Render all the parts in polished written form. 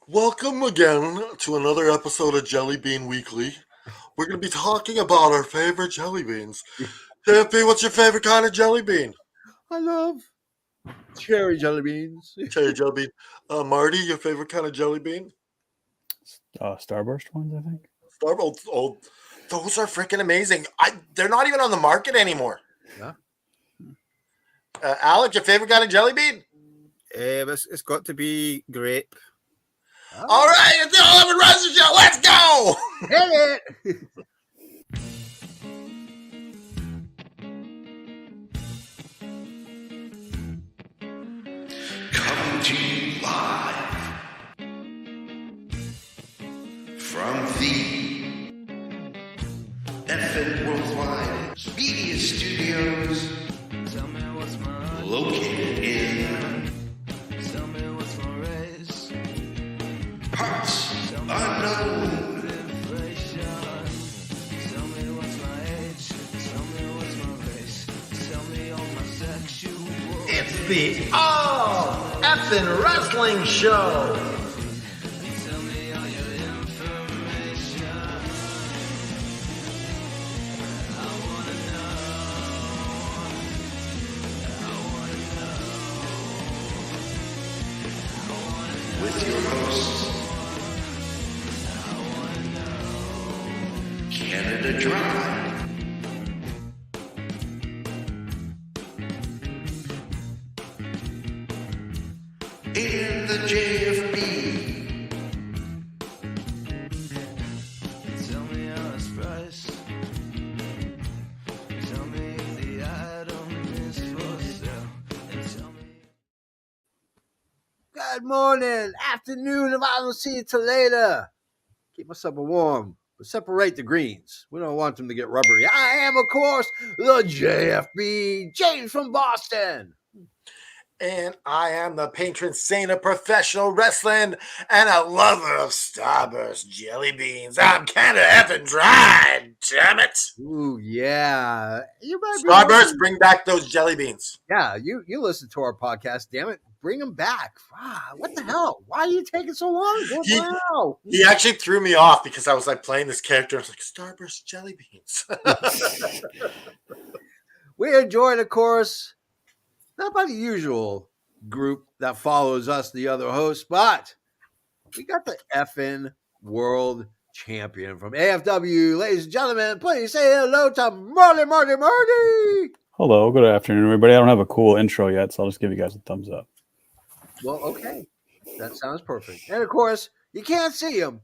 Welcome again to another episode of Jelly Bean Weekly. We're going to be talking about our favorite jelly beans. JFB, what's your favorite kind of jelly bean? I love cherry jelly beans. Cherry jelly bean. Marty, your favorite kind of jelly bean? Starburst ones, I think. Starbucks. Oh, those are freaking amazing. They're not even on the market anymore. Yeah. Alex, your favorite kind of jelly bean? It's got to be grape. Oh, All right, it's the Oliver Russell Show. Let's go. hit it! Coming to you live from the FN Worldwide Media Studios, located in parts unknown. It's the All Effin' Wrestling Show. With your hosts, Canada Dry, and the JFB. Good morning, afternoon, if I don't see you till later. Keep my supper warm, but separate the greens. We don't want them to get rubbery. I am, of course, the JFB, James from Boston. And I am the patron saint of professional wrestling and a lover of Starburst jelly beans. I'm Canada effing dry, damn it. Ooh, yeah. You might be Starburst, bring back those jelly beans. Yeah, you listen to our podcast, damn it. Bring them back. What the hell? Why are you taking so long? Wow. He actually threw me off because I was like playing this character. I was like, Starburst jelly beans. We are joined, of course, not by the usual group that follows us, the other hosts, but we got the effing world champion from AFW. Ladies and gentlemen, please say hello to Marty. Hello, good afternoon, everybody. I don't have a cool intro yet, so I'll just give you guys a thumbs up. Well, okay. That sounds perfect. And, of course, you can't see him,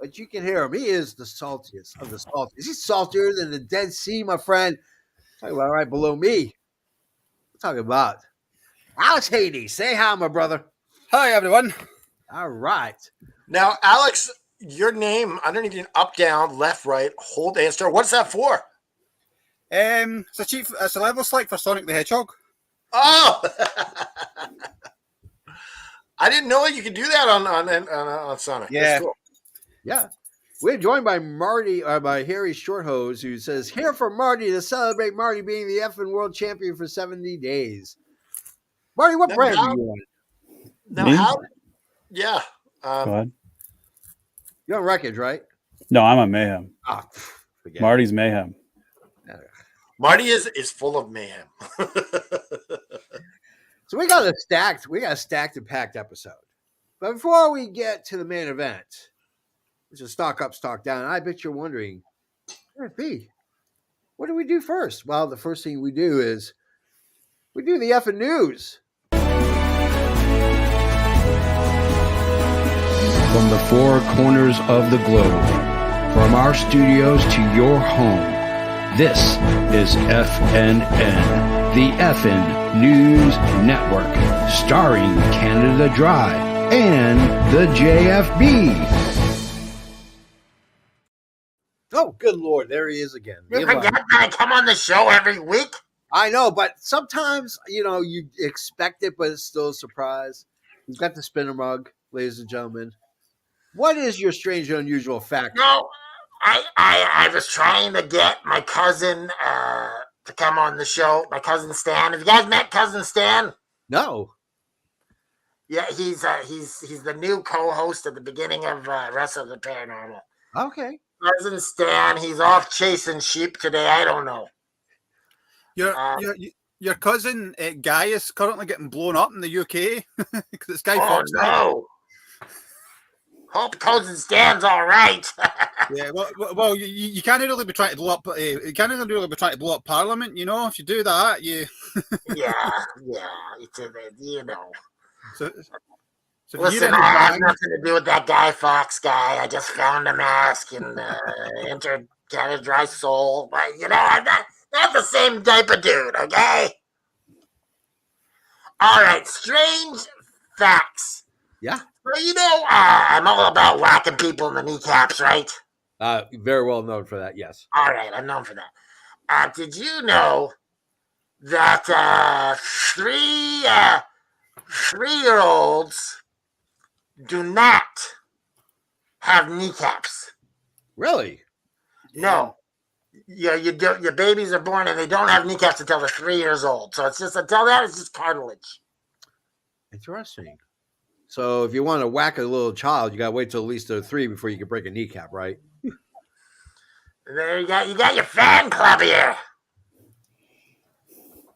but you can hear him. He is the saltiest of the saltiest. He's saltier than the Dead Sea, my friend. Talking about right below me. We're talking about Alex Haney. Say hi, my brother. Hi, everyone. All right. Now, Alex, your name underneath an up, down, left, right, hold, and start. What's that for? It's a level select for Sonic the Hedgehog. Oh! I didn't know you could do that on Sonic. Yeah. That's cool. Yeah. We're joined by by Harry Shorthose, who says, here for Marty to celebrate Marty being the effing world champion for 70 days. Marty, what brand are you on? Now, Me? yeah. Go ahead. You're on Wreckage, right? No, I'm on Mayhem. Ah, forget Marty's Mayhem. Marty is full of mayhem. So we got a stacked and packed episode. But before we get to the main event, which is stock up, stock down, I bet you're wondering, B, what do we do first? Well, the first thing we do is we do the effing news. From the four corners of the globe, from our studios to your home, this is FNN, the FN News Network, starring Canada Dry and the JFB. Oh, good Lord, there he is again. You forget that I come on the show every week? I know, but sometimes, you expect it, but it's still a surprise. We've got the spinner mug, ladies and gentlemen. What is your strange and unusual fact? No, I was trying to get my cousin to come on the show. My cousin Stan. Have you guys met cousin Stan? No. Yeah, he's the new co-host at the beginning of Rest of the Paranormal. Okay. Doesn't Stan? He's off chasing sheep today. I don't know. Your your cousin Guy is currently getting blown up in the UK because it's Guy Oh Fawkes Day. no! Hope cousin Stan's all right. Yeah, well, you can't really be trying to blow up. You can't really be trying to blow up Parliament. You know, if you do that, you. yeah, it's you know. So Listen, I have nothing to do with that Guy Fawkes guy. I just found a mask and entered Canada Dry Soul. But, I'm not the same type of dude, okay? All right, strange facts. Yeah. Well, I'm all about whacking people in the kneecaps, right? Very well known for that, yes. All right, I'm known for that. Did you know that 3-year-olds do not have kneecaps? Really? No. Yeah, your babies are born and they don't have kneecaps until they're 3 years old. So it's just until that, it's just cartilage. Interesting. So if you want to whack a little child, you got to wait till at least they're 3 before you can break a kneecap, right? There you got your fan club here.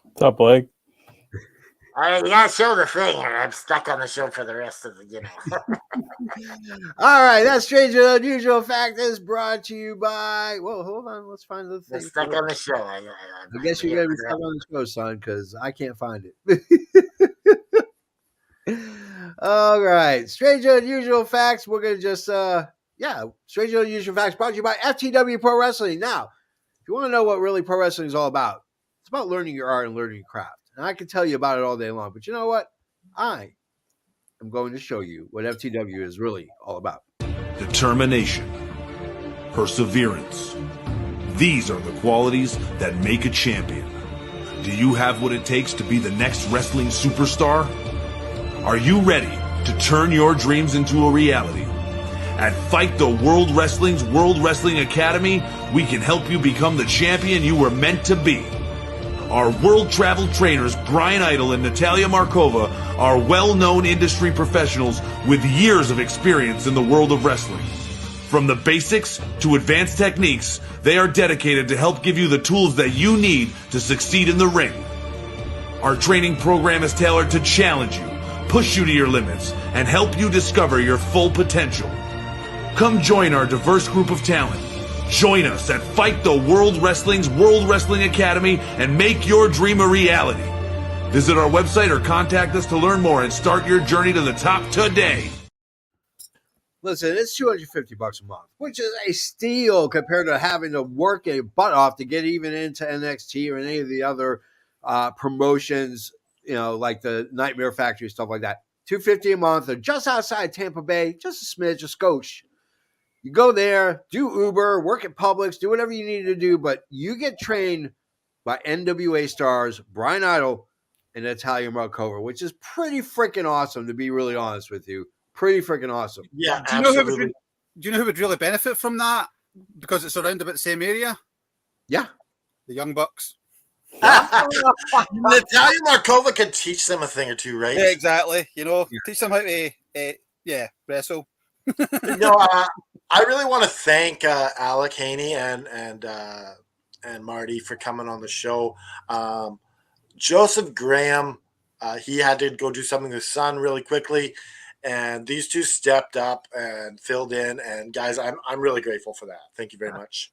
What's up, Blake? All right, you gotta show the thing here. I'm stuck on the show for the rest of the, All right, that strange and unusual fact is brought to you by. Whoa, hold on. Let's find the thing. I'm stuck on the show. I guess you're gonna be stuck on the show, son, because I can't find it. All right, strange and unusual facts. We're gonna just strange and unusual facts brought to you by FTW Pro Wrestling. Now, if you want to know what really pro wrestling is all about, it's about learning your art and learning your craft. And I can tell you about it all day long, but you know what? I am going to show you what FTW is really all about. Determination, perseverance. These are the qualities that make a champion. Do you have what it takes to be the next wrestling superstar? Are you ready to turn your dreams into a reality? At Fight the World Wrestling's World Wrestling Academy, we can help you become the champion you were meant to be. Our world travel trainers, Brian Idle and Natalia Markova, are well-known industry professionals with years of experience in the world of wrestling. From the basics to advanced techniques, they are dedicated to help give you the tools that you need to succeed in the ring. Our training program is tailored to challenge you, push you to your limits, and help you discover your full potential. Come join our diverse group of talent. Join us at Fight the World Wrestling's World Wrestling Academy and make your dream a reality. Visit our website or contact us to learn more and start your journey to the top today. Listen, it's $250 a month, which is a steal compared to having to work a butt off to get even into NXT or any of the other promotions, like the Nightmare Factory, stuff like that. $250 a month. They're just outside Tampa Bay, just a smidge, a skosh. You go there, do Uber, work at Publix, do whatever you need to do, but you get trained by NWA stars Brian Idle and Natalia Markova, which is pretty freaking awesome, to be really honest with you. Pretty freaking awesome. Yeah, do you know who would really benefit from that? Because it's around about the same area? Yeah. The Young Bucks. Natalia Markova could teach them a thing or two, right? Yeah, exactly. Teach them how to wrestle. I really want to thank Alec Haney and Marty for coming on the show. Joseph Graham, he had to go do something with his son really quickly, and these two stepped up and filled in. And guys, I'm really grateful for that. Thank you very much.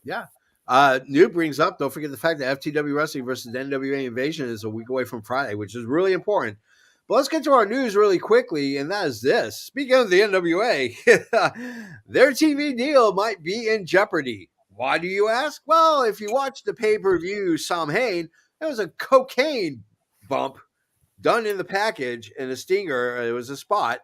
Yeah. New brings up, don't forget the fact that FTW Wrestling versus NWA Invasion is a week away from Friday, which is really important. But let's get to our news really quickly, and that is this. Speaking of the NWA, their TV deal might be in jeopardy. Why do you ask? Well, if you watch the pay-per-view Samhain, there was a cocaine bump done in the package in a stinger. It was a spot.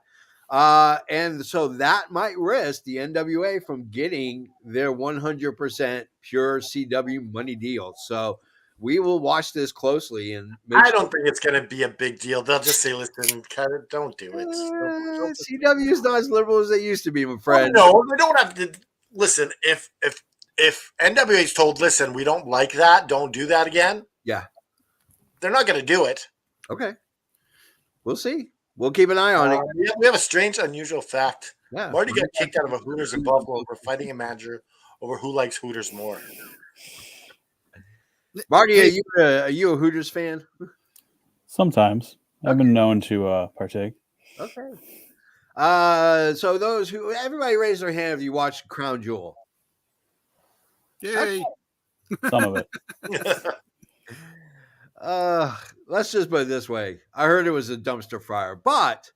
And so that might risk the NWA from getting their 100% pure CW money deal. So we will watch this closely. And I don't think it's going to be a big deal. They'll just say, listen, don't do it. CW is not as liberal as they used to be, my friend. No, they don't have to. Listen, if NWA is told, listen, we don't like that, don't do that again. Yeah. They're not going to do it. Okay. We'll see. We'll keep an eye on it. We have a strange, unusual fact. Yeah. Marty got kicked out of a Hooters in Buffalo for fighting a manager over who likes Hooters more. Marty, are you a Hooters fan? Sometimes I've been known to partake. Okay. So everybody raise their hand if you watch Crown Jewel. Yay. Some of it. Let's just put it this way. I heard it was a dumpster fire, but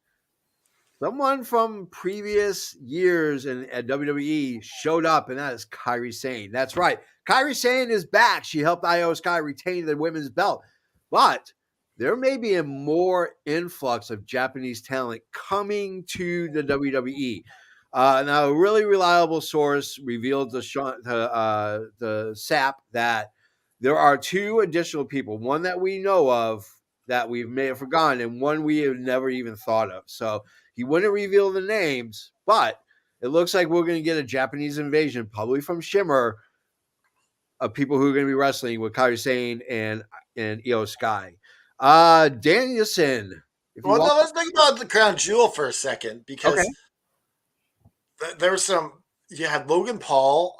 someone from previous years at WWE showed up, and that is Kairi Sane. That's right. Kairi Sane is back. She helped Io Sky retain the women's belt, but there may be a more influx of Japanese talent coming to the WWE. Now, a really reliable source revealed to the SAP that there are 2 additional people, one that we know of that we may have forgotten, and one we have never even thought of. So he wouldn't reveal the names, but it looks like we're going to get a Japanese invasion, probably from Shimmer, of people who are going to be wrestling with Kairi Sane and Io Sky. Danielson. Let's think about the Crown Jewel for a second, because there was you had Logan Paul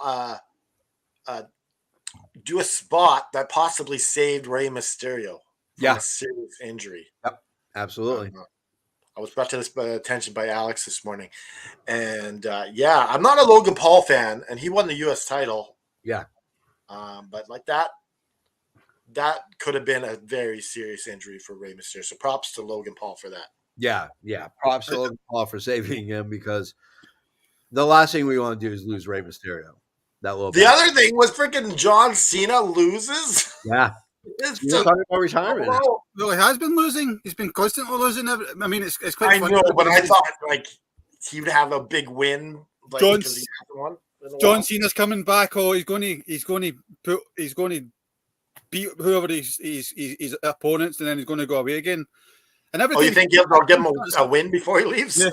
do a spot that possibly saved Rey Mysterio from a serious injury. Yep, absolutely. I was brought to this attention by Alex this morning. And I'm not a Logan Paul fan, and he won the U.S. title. Yeah. But like that could have been a very serious injury for Rey Mysterio. So props to Logan Paul for that. Yeah. Props to Logan Paul for saving him, because the last thing we want to do is lose Rey Mysterio. The other thing was freaking John Cena loses. Yeah. You're talking about retirement. Well, he has been losing. He's been constantly losing. I mean, it's quite I funny. know, but I thought he would have a big win. John Cena's coming back. Oh, he's going to beat whoever his opponents, and then he's going to go away again. And every you think they'll give him a win before he leaves? Yeah.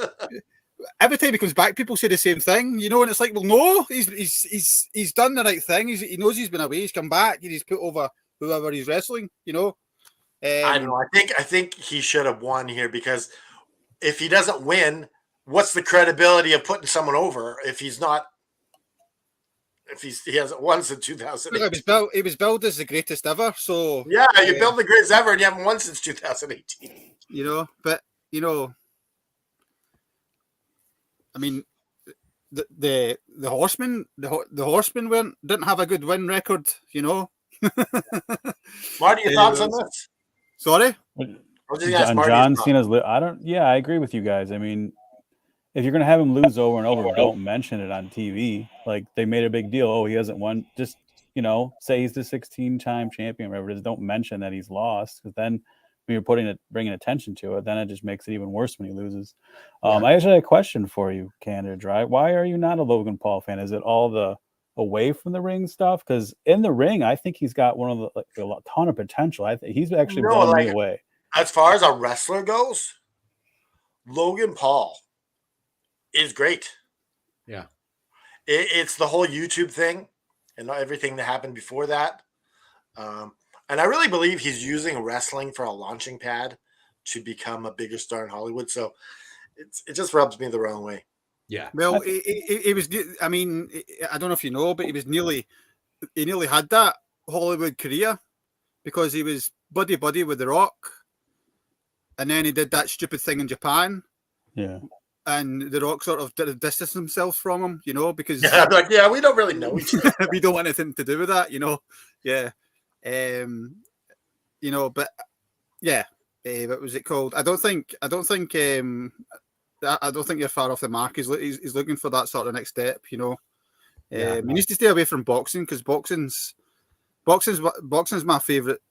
Every time he comes back, people say the same thing, and it's like, well, no, he's done the right thing. He knows he's been away. He's come back. He's put over whoever he's wrestling. I don't know. I think he should have won here, because if he doesn't win, what's the credibility of putting someone over if he hasn't won since 2008? He was billed as the greatest ever. So you build the greatest ever, and you haven't won since 2018. But I mean, the Horsemen didn't have a good win record. Marty, your thoughts on this? Sorry, John Cena's. I agree with you guys. I mean, if you're gonna have him lose over and over, don't mention it on TV. Like, they made a big deal. Oh, he hasn't won. Just say he's the 16-time champion. Whatever it is, don't mention that he's lost, because then when you're bringing attention to it, then it just makes it even worse when he loses. I actually had a question for you, Candor Dry. Why are you not a Logan Paul fan? Is it all the away from the ring stuff? Because in the ring, I think he's got one of a ton of potential. I think he's actually blown me away. As far as a wrestler goes, Logan Paul is great. Yeah. It's the whole YouTube thing and everything that happened before that. And I really believe he's using wrestling for a launching pad to become a bigger star in Hollywood. So it just rubs me the wrong way. Yeah. Well, it was. I mean, I don't know if you know, but he nearly had that Hollywood career, because he was buddy with The Rock, and then he did that stupid thing in Japan. Yeah. And The Rock sort of distanced himself from him, because we don't really know each other. We don't want anything to do with that, Yeah. But yeah, what was it called? I don't think you're far off the mark. He's looking for that sort of next step. He needs to stay away from boxing, because boxing's my favorite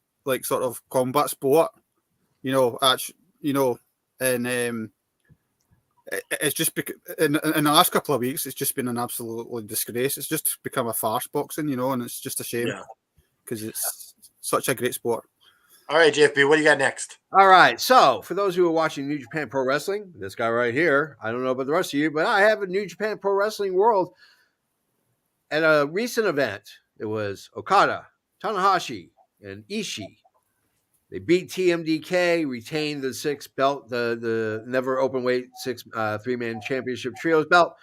sort of combat sport. And it's just in the last couple of weeks, it's just been an absolute disgrace. It's just become a farce, boxing, and it's just a shame, because it's such a great sport. All right, JFB, what do you got next? All right. So, for those who are watching New Japan Pro Wrestling, this guy right here, I don't know about the rest of you, but I have a New Japan Pro Wrestling World at a recent event. It was Okada, Tanahashi, and Ishii. They beat TMDK, retained the 6 belt, the never open weight 3-man championship trios belt.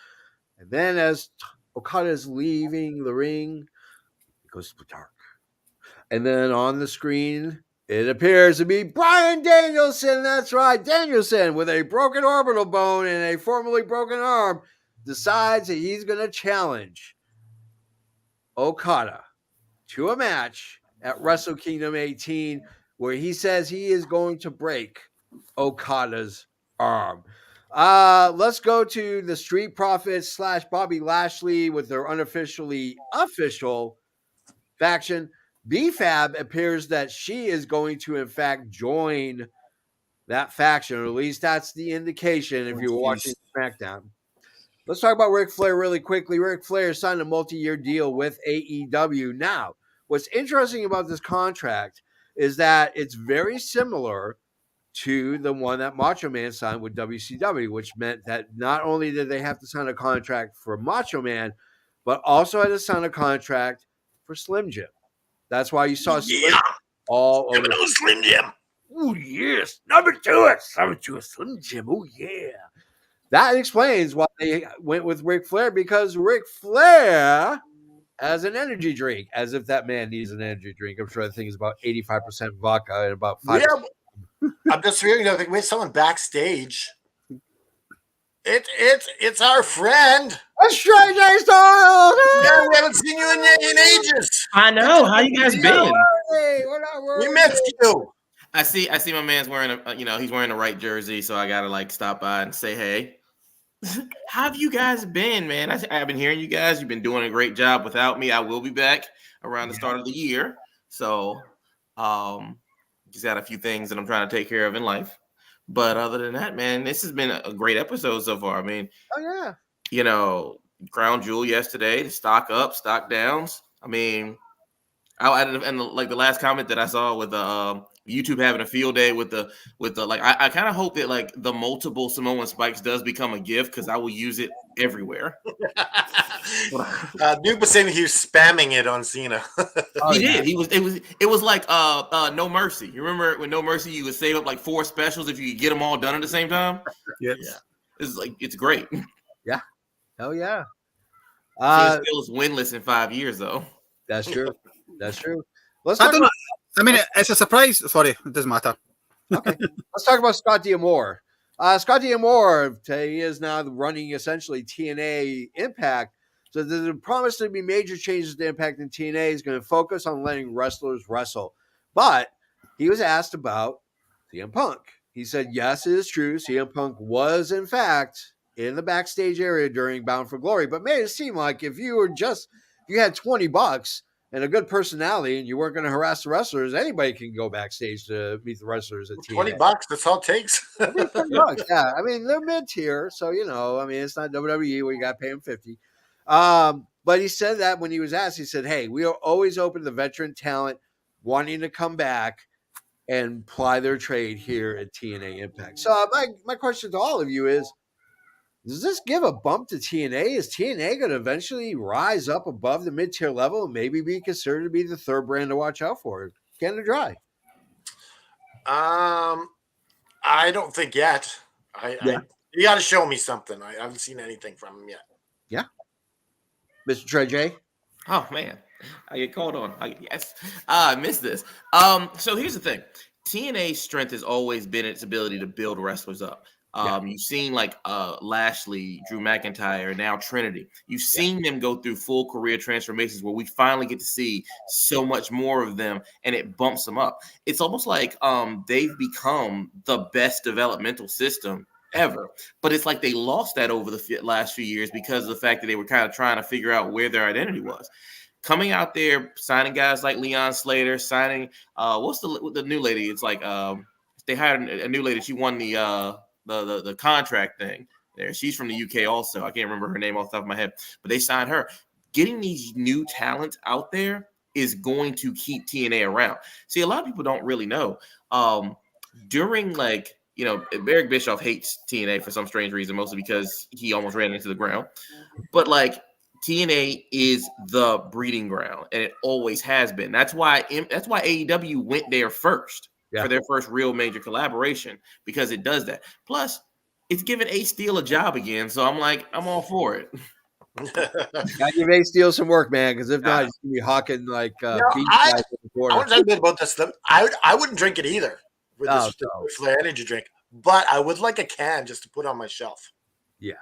And then as Okada is leaving the ring, it goes dark. And then on the screen, it appears to be Bryan Danielson. That's right. Danielson, with a broken orbital bone and a formerly broken arm, decides that he's going to challenge Okada to a match at Wrestle Kingdom 18, where he says he is going to break Okada's arm. Let's go to the Street Profits / Bobby Lashley with their unofficially official faction. BFAB appears that she is going to, in fact, join that faction, or at least that's the indication if you were watching SmackDown. Let's talk about Ric Flair really quickly. Ric Flair signed a multi-year deal with AEW. Now, what's interesting about this contract is that it's very similar to the one that Macho Man signed with WCW, which meant that not only did they have to sign a contract for Macho Man, but also had to sign a contract for Slim Jim. That's why you saw Slim all over. Slim Jim. Oh, yes. Number 2 Slim Jim. Oh, yeah. That explains why they went with Ric Flair, because Ric Flair has an energy drink, as if that man needs an energy drink. I'm sure the thing is about 85% vodka and about 5%. I'm just hearing we have someone backstage. It's our friend. That's Straight J Styles. Yeah, we haven't seen you in ages. I know. How you guys been? We're not worried. We missed you. I see my man's wearing he's wearing the right jersey, so I gotta stop by and say hey. How have you guys been, man? I've been hearing you guys. You've been doing a great job without me. I will be back around the start of the year. So just got a few things that I'm trying to take care of in life. But other than that, man, this has been a great episode so far. I mean, Crown Jewel yesterday, the stock up, stock downs. I mean, and the last comment that I saw with YouTube having a field day with the I kind of hope that the multiple Samoan spikes does become a gift, because I will use it everywhere. Duke was saying he was spamming it on Cena. He did. It was like No Mercy. You remember when No Mercy you would save up 4 specials if you could get them all done at the same time? Yes. Yeah. It's great. Yeah. Hell yeah. Still is winless in 5 years though. That's true. That's true. It's a surprise. Sorry, it doesn't matter. Okay. Let's talk about Scott D'Amore. Scott D'Amore, he is now running essentially TNA Impact. So there's a promise to be major changes to Impact and TNA. He's going to focus on letting wrestlers wrestle. But he was asked about CM Punk. He said, yes, it is true. CM Punk was, in fact, in the backstage area during Bound for Glory, but made it seem like if you had $20 and a good personality and you weren't going to harass the wrestlers, anybody can go backstage to meet the wrestlers at TNA. $20, that's all it takes. $20, yeah. I mean, they're mid-tier, so, it's not WWE where you got to pay them $50. But he said that when he was asked, he said, hey, we are always open to veteran talent wanting to come back and ply their trade here at TNA Impact. So my question to all of you is, does this give a bump to TNA? Is TNA going to eventually rise up above the mid-tier level and maybe be considered to be the third brand to watch out for? Canada Dry. I don't think yet. You got to show me something. I haven't seen anything from him yet. Yeah. Mr. Trey J? Oh, man. I get called on. Yes. I missed this. So here's the thing. TNA's strength has always been its ability to build wrestlers up. You've seen Lashley, Drew McIntyre, now Trinity. You've seen them go through full career transformations where we finally get to see so much more of them, and it bumps them up. It's almost like they've become the best developmental system ever. But it's like they lost that over the last few years because of the fact that they were kind of trying to figure out where their identity was. Coming out there, signing guys like Leon Slater, signing what's the new lady? It's like they hired a new lady. She won the contract thing there. She's from the UK also. I can't remember her name off the top of my head, but they signed her. Getting these new talent out there is going to keep TNA around. See, a lot of people don't really know. During Eric Bischoff hates TNA for some strange reason, mostly because he almost ran into the ground. But TNA is the breeding ground, and it always has been. That's why AEW went there first. for their first real major collaboration because it does that. Plus, it's giving Ace Steel a job again, so I'm all for it. Gotta give Ace Steel some work, man, because if not, he's gonna be hawking like beef I in the corner. want to talk a bit about this. I wouldn't drink it either with this Flare energy drink, but I would like a can just to put on my shelf. Yeah.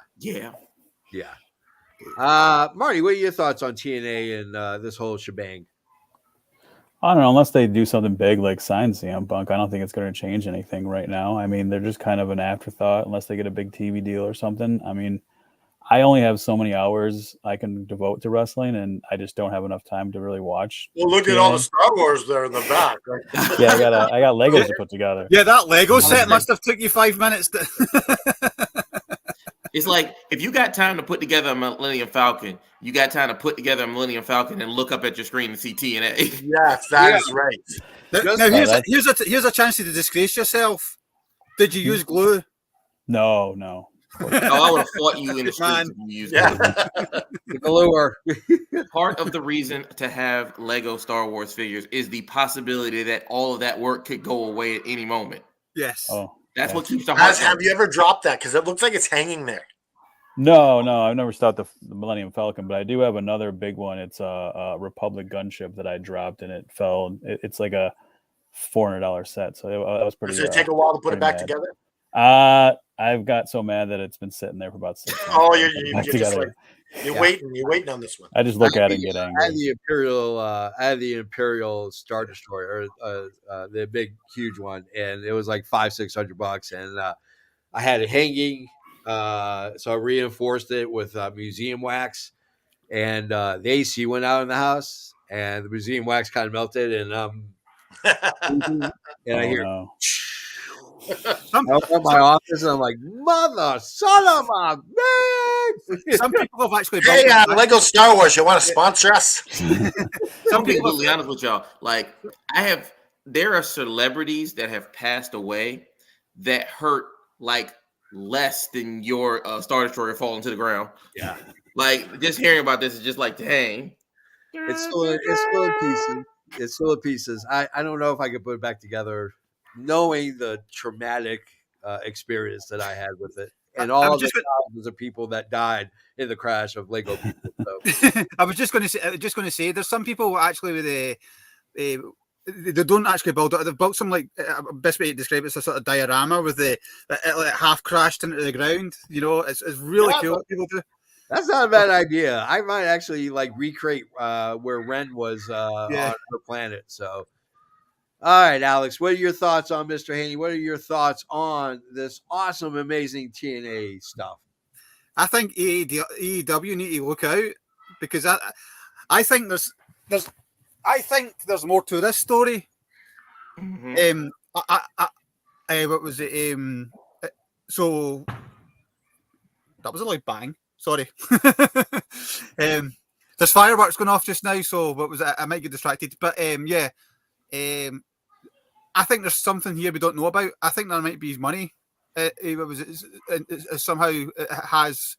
Marty, what are your thoughts on TNA and this whole shebang? I don't know, unless they do something big like sign CM Punk, I don't think it's going to change anything right now. I mean, they're just kind of an afterthought unless they get a big TV deal or something. I mean, I only have so many hours I can devote to wrestling, and I just don't have enough time to really watch. Well, look TNA. at all the Star Wars there in the back. Right? Yeah, I got Legos to put together. Yeah, that Lego set must have took you 5 minutes. It's like if you got time to put together a Millennium Falcon, you got time to put together a Millennium Falcon and look up at your screen and see TNA. Yes, that is right. Now here's a chance to disgrace yourself. Did you use glue? No. Oh, I would have fought you in the streets if you used the gluer. Part of the reason to have Lego Star Wars figures is the possibility that all of that work could go away at any moment. Yes. Oh. That's what keeps the heart. Have you ever dropped that? Because it looks like it's hanging there. No, I've never stopped the Millennium Falcon, but I do have another big one. It's a Republic gunship that I dropped, and it fell. It's like a $400 set, so that was pretty. Does it take a while to put it back together? I've got so mad that it's been sitting there for about 6 months. Oh, you're waiting on this one. I just look at it and get angry. I had the Imperial Star Destroyer, the big, huge one, and it was like $500-600, and I had it hanging, so I reinforced it with museum wax, and the AC went out in the house, and the museum wax kind of melted, and I hear. No. I open up my office and I'm like, mother, son of a bitch. Some people have actually. Hey, Lego Star Wars, you want to sponsor us? I'm being completely honest with y'all. Like, there are celebrities that have passed away that hurt like less than your Star Destroyer falling to the ground. Yeah. Like, just hearing about this is just like, dang. It's still in pieces. It's still in pieces. I don't know if I could put it back together, knowing the traumatic experience that I had with it, and all of the thousands of people that died in the crash of Lego people. So. I was just going to say, there's some people actually with they don't actually build it. They've built some best way to describe it's a sort of diorama with it half crashed into the ground. You know, it's really cool what people do. That's not a bad idea. I might actually recreate where Ren was on her planet. So. All right, Alex, what are your thoughts on Mr. Haney? What are your thoughts on this awesome, amazing TNA stuff? I think AEW need to look out because I think there's more to this story. Mm-hmm. What was it? So that was a loud bang. Sorry. There's fireworks going off just now, so what was it? I might get distracted, but I think there's something here we don't know about. I think there might be money. Somehow it has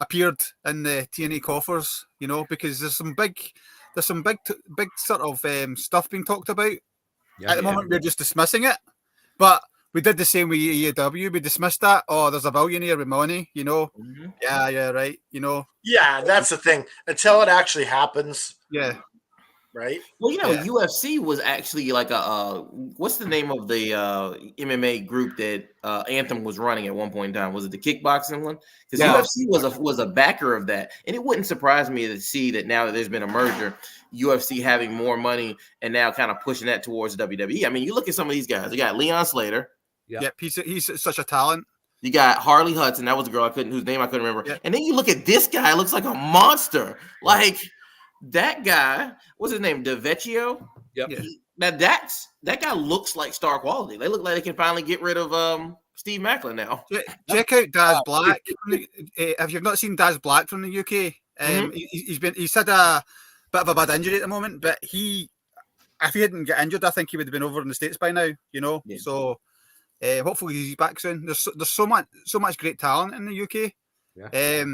appeared in the TNA coffers, because there's some big sort of stuff being talked about. At the moment, we're just dismissing it, but we did the same with AEW. We dismissed that. Oh, there's a billionaire with money, Mm-hmm. Yeah, right, Yeah, that's the thing. Until it actually happens. Yeah. Right. Well, UFC was actually like what's the name of the MMA group that Anthem was running at one point in time? Was it the kickboxing one? Because UFC was a backer of that, and it wouldn't surprise me to see that now that there's been a merger, UFC having more money and now kind of pushing that towards WWE. I mean, you look at some of these guys. You got Leon Slater. Yeah, he's such a talent. You got Harley Hudson. That was a girl whose name I couldn't remember. Yeah. And then you look at this guy. Looks like a monster. Like. That guy, what's his name? DeVecchio. Yep. Now that guy looks like star quality. They look like they can finally get rid of Steve Macklin now. Check out Daz Black. If you've not seen Daz Black from the UK, he's had a bit of a bad injury at the moment. But if he hadn't got injured, I think he would have been over in the States by now. Yeah. So hopefully he's back soon. There's so much great talent in the UK. Yeah.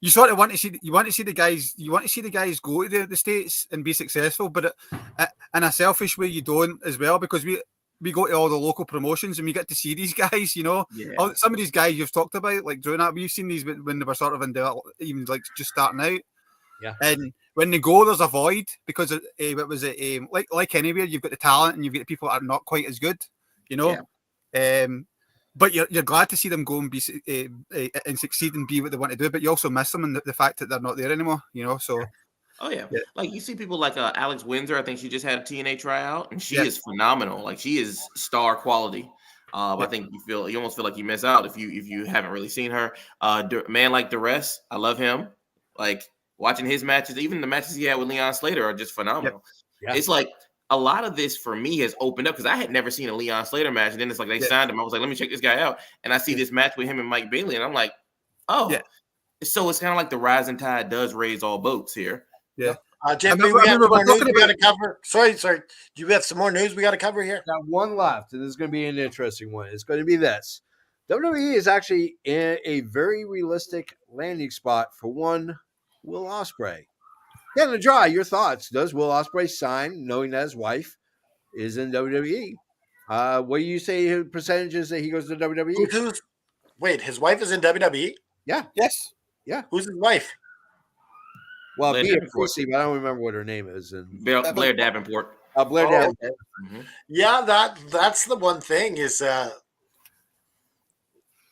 you sort of want to see the guys go to the States and be successful, but in a selfish way you don't as well, because we go to all the local promotions and we get to see these guys, Yeah. some of these guys you've talked about, like doing that. We've seen these when they were sort of in the, even like just starting out. Yeah. And when they go, there's a void because it was like anywhere, you've got the talent and you've got the people that are not quite as good, but you're glad to see them go and be and succeed and be what they want to do, but you also miss them and the fact that they're not there anymore, so. Oh yeah. Like you see people like Alex Windsor. I think she just had a TNA tryout, and she Yeah. is phenomenal. Like she is star quality. I think you almost feel like you miss out if you haven't really seen her. Man like Duress, I love him. Like watching his matches, even the matches he had with Leon Slater are just phenomenal. Yeah. It's like a lot of this for me has opened up because I had never seen a Leon Slater match, and then it's like they signed him. I was like, let me check this guy out, and I see this match with him and Mike Bailey, and I'm like, oh. Yeah. So it's kind of like the rising tide does raise all boats here. Yeah. Jeff, we got some more news we got to cover. Sorry. You got some more news we got to cover here? Got one left, and this is going to be an interesting one. It's going to be this. WWE is actually in a very realistic landing spot for one Will Ospreay. Canada Dry, your thoughts. Does Will Ospreay sign knowing that his wife is in WWE? What do you say his percentages that he goes to WWE? Wait, his wife is in WWE? Yeah. Yes. Yeah. Who's his wife? Well, Blair Bea Davenport. Priestley, but I don't remember what her name is. And Blair Davenport. Blair Davenport. Mm-hmm. Yeah, that's the one thing is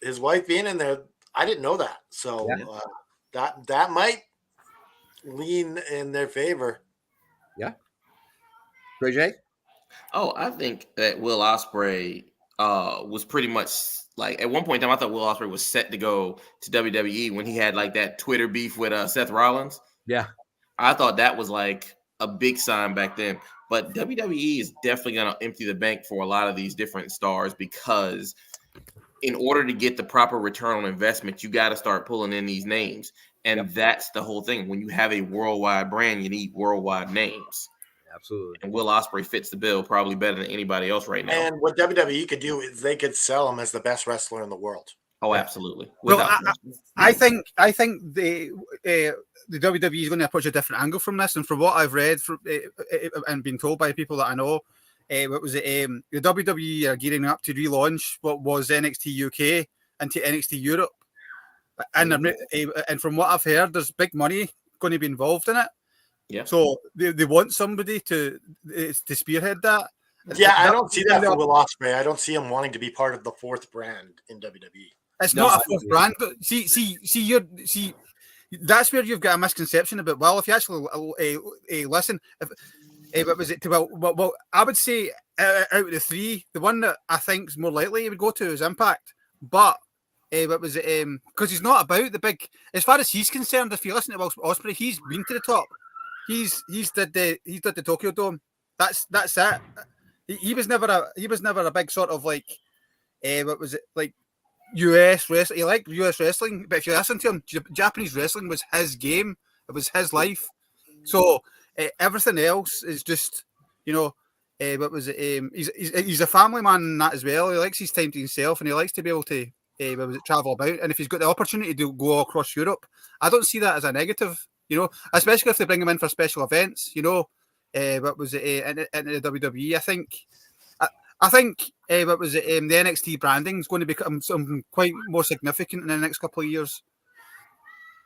his wife being in there. I didn't know that, so that might lean in their favor. Yeah. Ray J? Oh, I think that Will Ospreay was pretty much like at one point in time I thought Will Ospreay was set to go to WWE when he had like that Twitter beef with Seth Rollins. Yeah. I thought that was like a big sign back then. But WWE is definitely going to empty the bank for a lot of these different stars because in order to get the proper return on investment, you got to start pulling in these names. And that's the whole thing. When you have a worldwide brand, you need worldwide names. Absolutely. And Will Ospreay fits the bill probably better than anybody else right now. And what WWE could do is they could sell him as the best wrestler in the world. Oh, absolutely. Well, I think the WWE is going to approach a different angle from this, and from what I've read and been told by people that I know, what was it? The WWE are gearing up to relaunch what was NXT UK into NXT Europe, and from what I've heard, there's big money going to be involved in it. Yeah. So they want somebody to spearhead that. Yeah, I don't see that for Will Ospreay. I don't see him wanting to be part of the fourth brand in WWE. It's not a fourth brand, but see, that's where you've got a misconception about. Well, if you actually listen, what was it? Well, I would say out of the three, the one that I think is more likely he would go to is Impact. But what was it? Because he's not about the big. As far as he's concerned, if you listen to Will Ospreay, he's been to the top. He's did the Tokyo Dome. That's it. He was never a big sort of like what was it like US wrestling. He liked US wrestling, but if you listen to him, Japanese wrestling was his game. It was his life. So everything else is just what was it? He's a family man in that as well. He likes his time to himself, and he likes to be able to travel about. And if he's got the opportunity to go across Europe, I don't see that as a negative. Especially if they bring him in for special events. What was it in the WWE? I think what was it? The NXT branding is going to become something quite more significant in the next couple of years.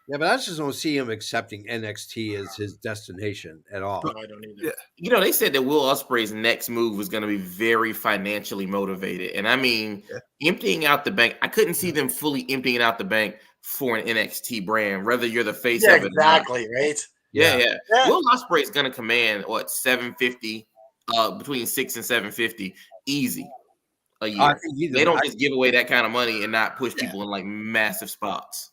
Yeah, but I just don't see him accepting NXT as his destination at all. No, I don't either. Yeah. They said that Will Ospreay's next move was going to be very financially motivated. And I mean, emptying out the bank, I couldn't see them fully emptying out the bank for an NXT brand, whether you're the face of it. Exactly, right? Yeah. Will Ospreay is going to command $750, between $600 and $750, easy a year. They don't just give away that kind of money and not push people in like massive spots.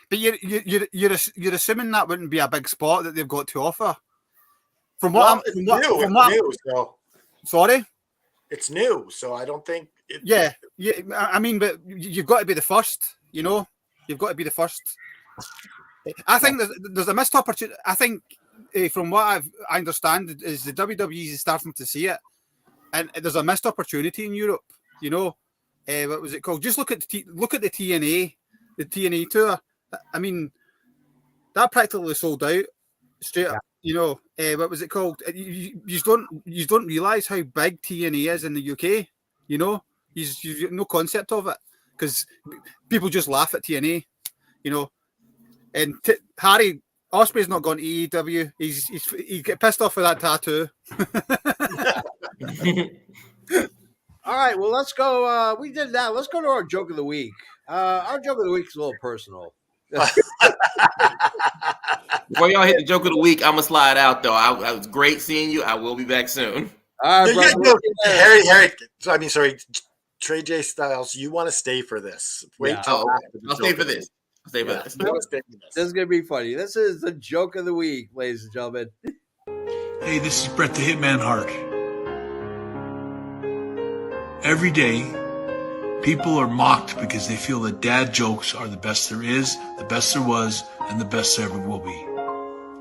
But you're assuming that wouldn't be a big spot that they've got to offer. Sorry, it's new, so I don't think. I mean, but you've got to be the first. You've got to be the first. I think there's a missed opportunity. I think from what I understand is the WWE is starting to see it, and there's a missed opportunity in Europe. What was it called? Just look at the TNA tour. I mean, that practically sold out straight up. You know, what was it called? You don't realize how big TNA is in the UK. You know, you've got no concept of it because people just laugh at TNA. You know, and Harry Osprey's not gone to AEW. He get pissed off with that tattoo. All right, well, let's go. We did that. Let's go to our joke of the week. Our joke of the week is a little personal. Before y'all hit the joke of the week, I'm gonna slide out though. I was great seeing you. I will be back soon. All right, brother. Harry. Sorry, Trey J Styles. You want to stay for this? Wait till I'll stay for this. This is gonna be funny. This is the joke of the week, ladies and gentlemen. Hey, this is Bret the Hitman Hart. Every day, people are mocked because they feel that dad jokes are the best there is, the best there was, and the best there ever will be.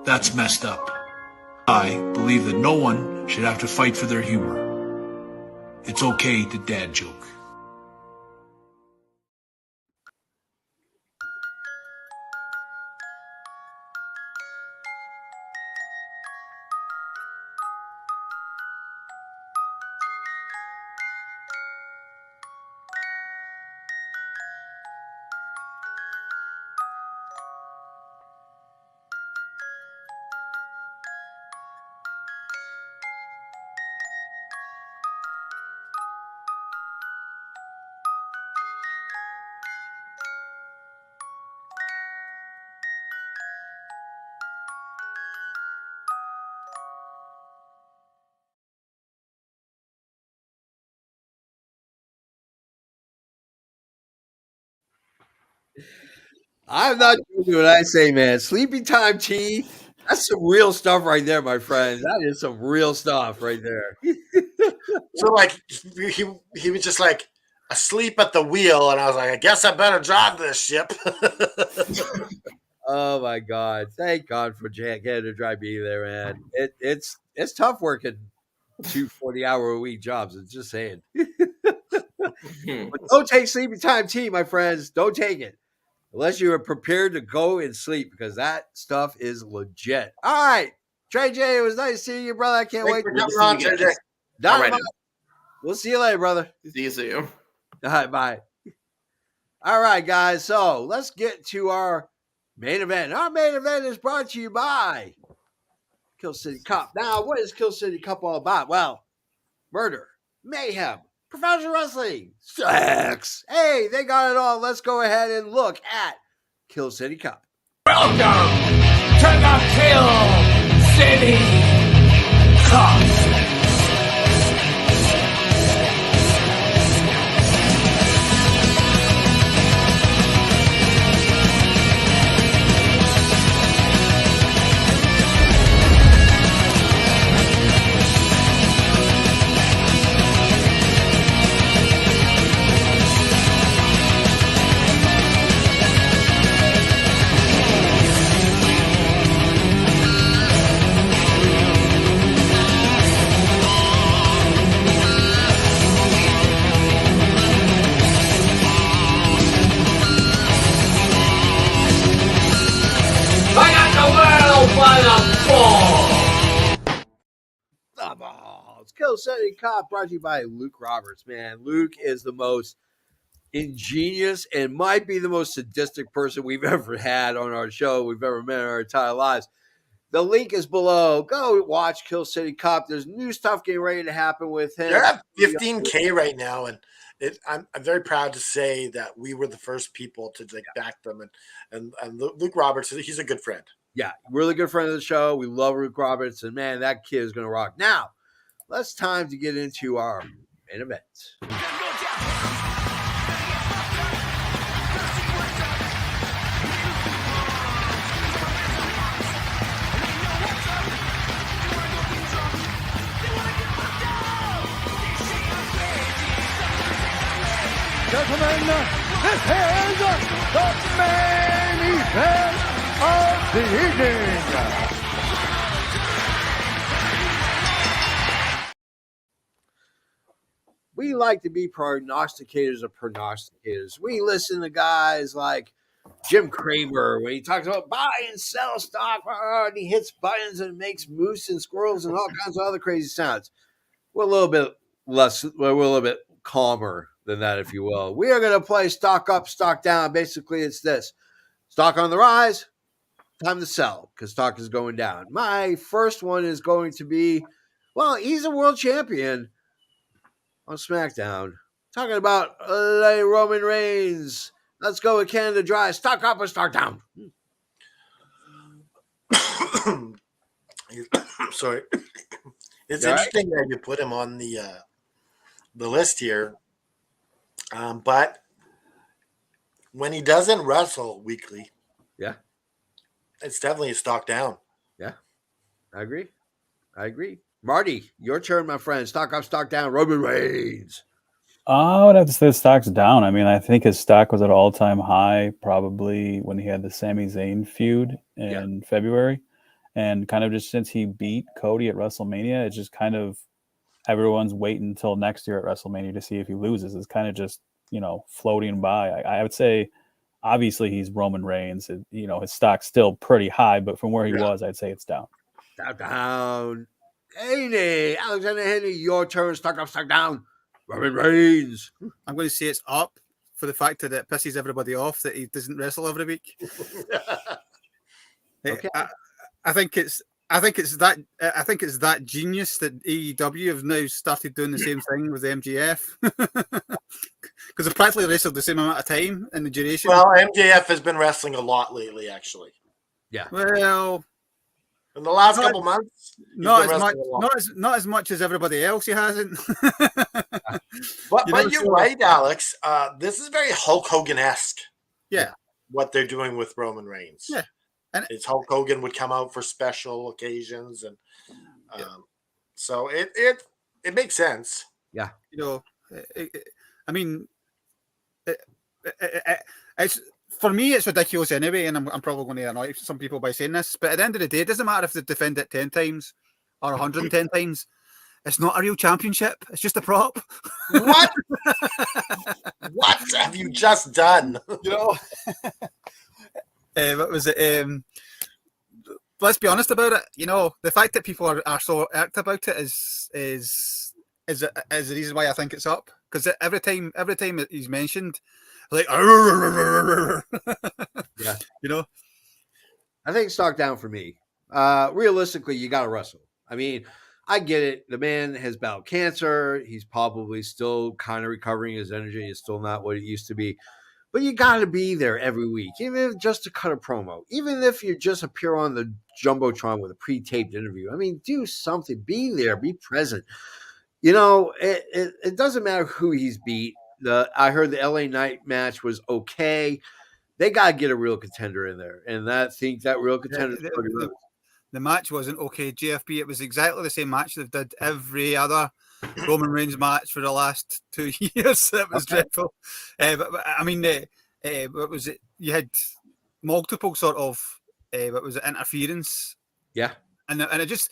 That's messed up. I believe that no one should have to fight for their humor. It's okay to dad joke. I'm not joking when I say, man, sleepy time tea. That's some real stuff right there, my friend. That is some real stuff right there. So, like, he was just like asleep at the wheel, and I was like, I guess I better drive this ship. Oh my God! Thank God for Jack getting to drive me there, man. It's tough working 2 40-hour-a-week jobs. I'm just saying. But don't take sleepy time tea, my friends. Don't take it unless you are prepared to go and sleep because that stuff is legit. All right, Trey J, it was nice seeing you, brother. I can't wait to come on, Trey J. We'll see you later, brother. See you soon. All right, bye. All right, guys. So let's get to our main event. Our main event is brought to you by Kill City Cup. Now, what is Kill City Cup all about? Well, murder, mayhem, professional wrestling, sex. Hey, they got it all. Let's go ahead and look at Kill City Cup. Welcome to the Kill City Cup. Kill City Cop brought to you by Luke Roberts, man. Luke is the most ingenious and might be the most sadistic person we've ever had on our show, we've ever met in our entire lives. The link is below. Go watch Kill City Cop. There's new stuff getting ready to happen with him. They're at 15K right now, and I'm very proud to say that we were the first people to back them. And Luke Roberts, he's a good friend. Yeah, really good friend of the show. We love Luke Roberts, and man, that kid is going to rock. Now, let's time to get into our main event. Gentlemen, this is the main event of the evening. We like to be prognosticators of prognosticators. We listen to guys like Jim Cramer when he talks about buy and sell stock, and he hits buttons and makes moose and squirrels and all kinds of other crazy sounds. We're a little bit less. We're a little bit calmer than that, if you will. We are going to play stock up, stock down. Basically, it's this: stock on the rise, time to sell because stock is going down. My first one is going to be, well, he's a world champion on SmackDown. Talking about Roman Reigns. Let's go with Canada Dry. Stock up or stock down? Sorry. It's All right. interesting that you put him on the list here. But when he doesn't wrestle weekly, Yeah, it's definitely a stock down. yeah, I agree. Marty, your turn, my friend. Stock up, stock down. Roman Reigns. I would have to say the stock's down. I mean, I think his stock was at all-time high probably when he had the Sami Zayn feud in February. And kind of just since he beat Cody at WrestleMania, it's just kind of everyone's waiting until next year at WrestleMania to see if he loses. It's kind of just, floating by. I would say, obviously, he's Roman Reigns. His stock's still pretty high, but from where he was, I'd say it's down. Down. Haney, Alexander Haney, your turn. Stock up, stock down. Roman Reigns. I'm going to say it's up for the fact that it pisses everybody off that he doesn't wrestle every week. Okay. I think it's that genius that AEW have now started doing the same thing with the MJF because they've practically wrestled the same amount of time in the duration. Well, MJF has been wrestling a lot lately, actually. Yeah. Well, in the last couple months, not as much as everybody else. He hasn't. But you're right, Alex. This is very Hulk Hogan-esque. Yeah. What they're doing with Roman Reigns. Yeah. And it's Hulk Hogan would come out for special occasions, and so it makes sense. Yeah, I mean, it's for me, it's ridiculous anyway, and I'm probably going to annoy some people by saying this, but at the end of the day, it doesn't matter if they defend it 10 times or 110 times. It's not a real championship. It's just a prop. What? What have you just done? What was it? Let's be honest about it. The fact that people are so irked about it is the reason why I think it's up. Because every time he's mentioned, like, yeah, I think stock down for me. Realistically, you got to wrestle. I mean, I get it. The man has battled cancer. He's probably still kind of recovering his energy. It's still not what it used to be. But you got to be there every week, even if just to cut a promo, even if you just appear on the Jumbotron with a pre-taped interview. I mean, do something. Be there. Be present. It doesn't matter who he's beat. I heard the LA Knight match was okay. They got to get a real contender in there. And I think that real contender is Cody Rhodes. The match wasn't okay, JFB. It was exactly the same match they've did every other Roman Reigns match for the last 2 years. It was dreadful. But I mean, what was it? You had multiple sort of what was it, interference? Yeah. And it just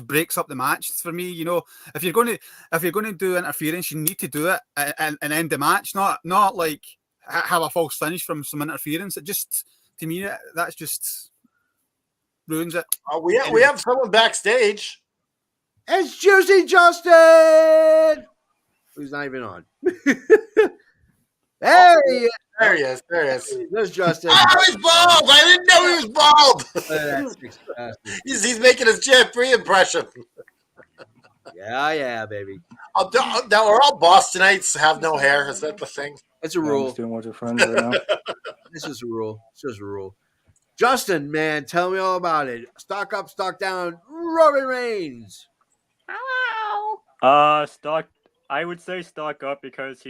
breaks up the match for me. If you're going to do interference, you need to do it and end the match, not like have a false finish from some interference. It just, to me, that's just ruins it. We have someone backstage. It's Juicy Justin, who's not even on. There he is. There's Justin. Oh, he's bald. I didn't know he was bald. He's making his Jeffrey impression. Yeah, baby. Now, are all Bostonites have no hair? Is that the thing? It's a rule. I'm doing what your friends right now. This is a rule. It's just a rule. Justin, man, tell me all about it. Stock up, stock down. Roman Reigns. Stock. I would say stock up because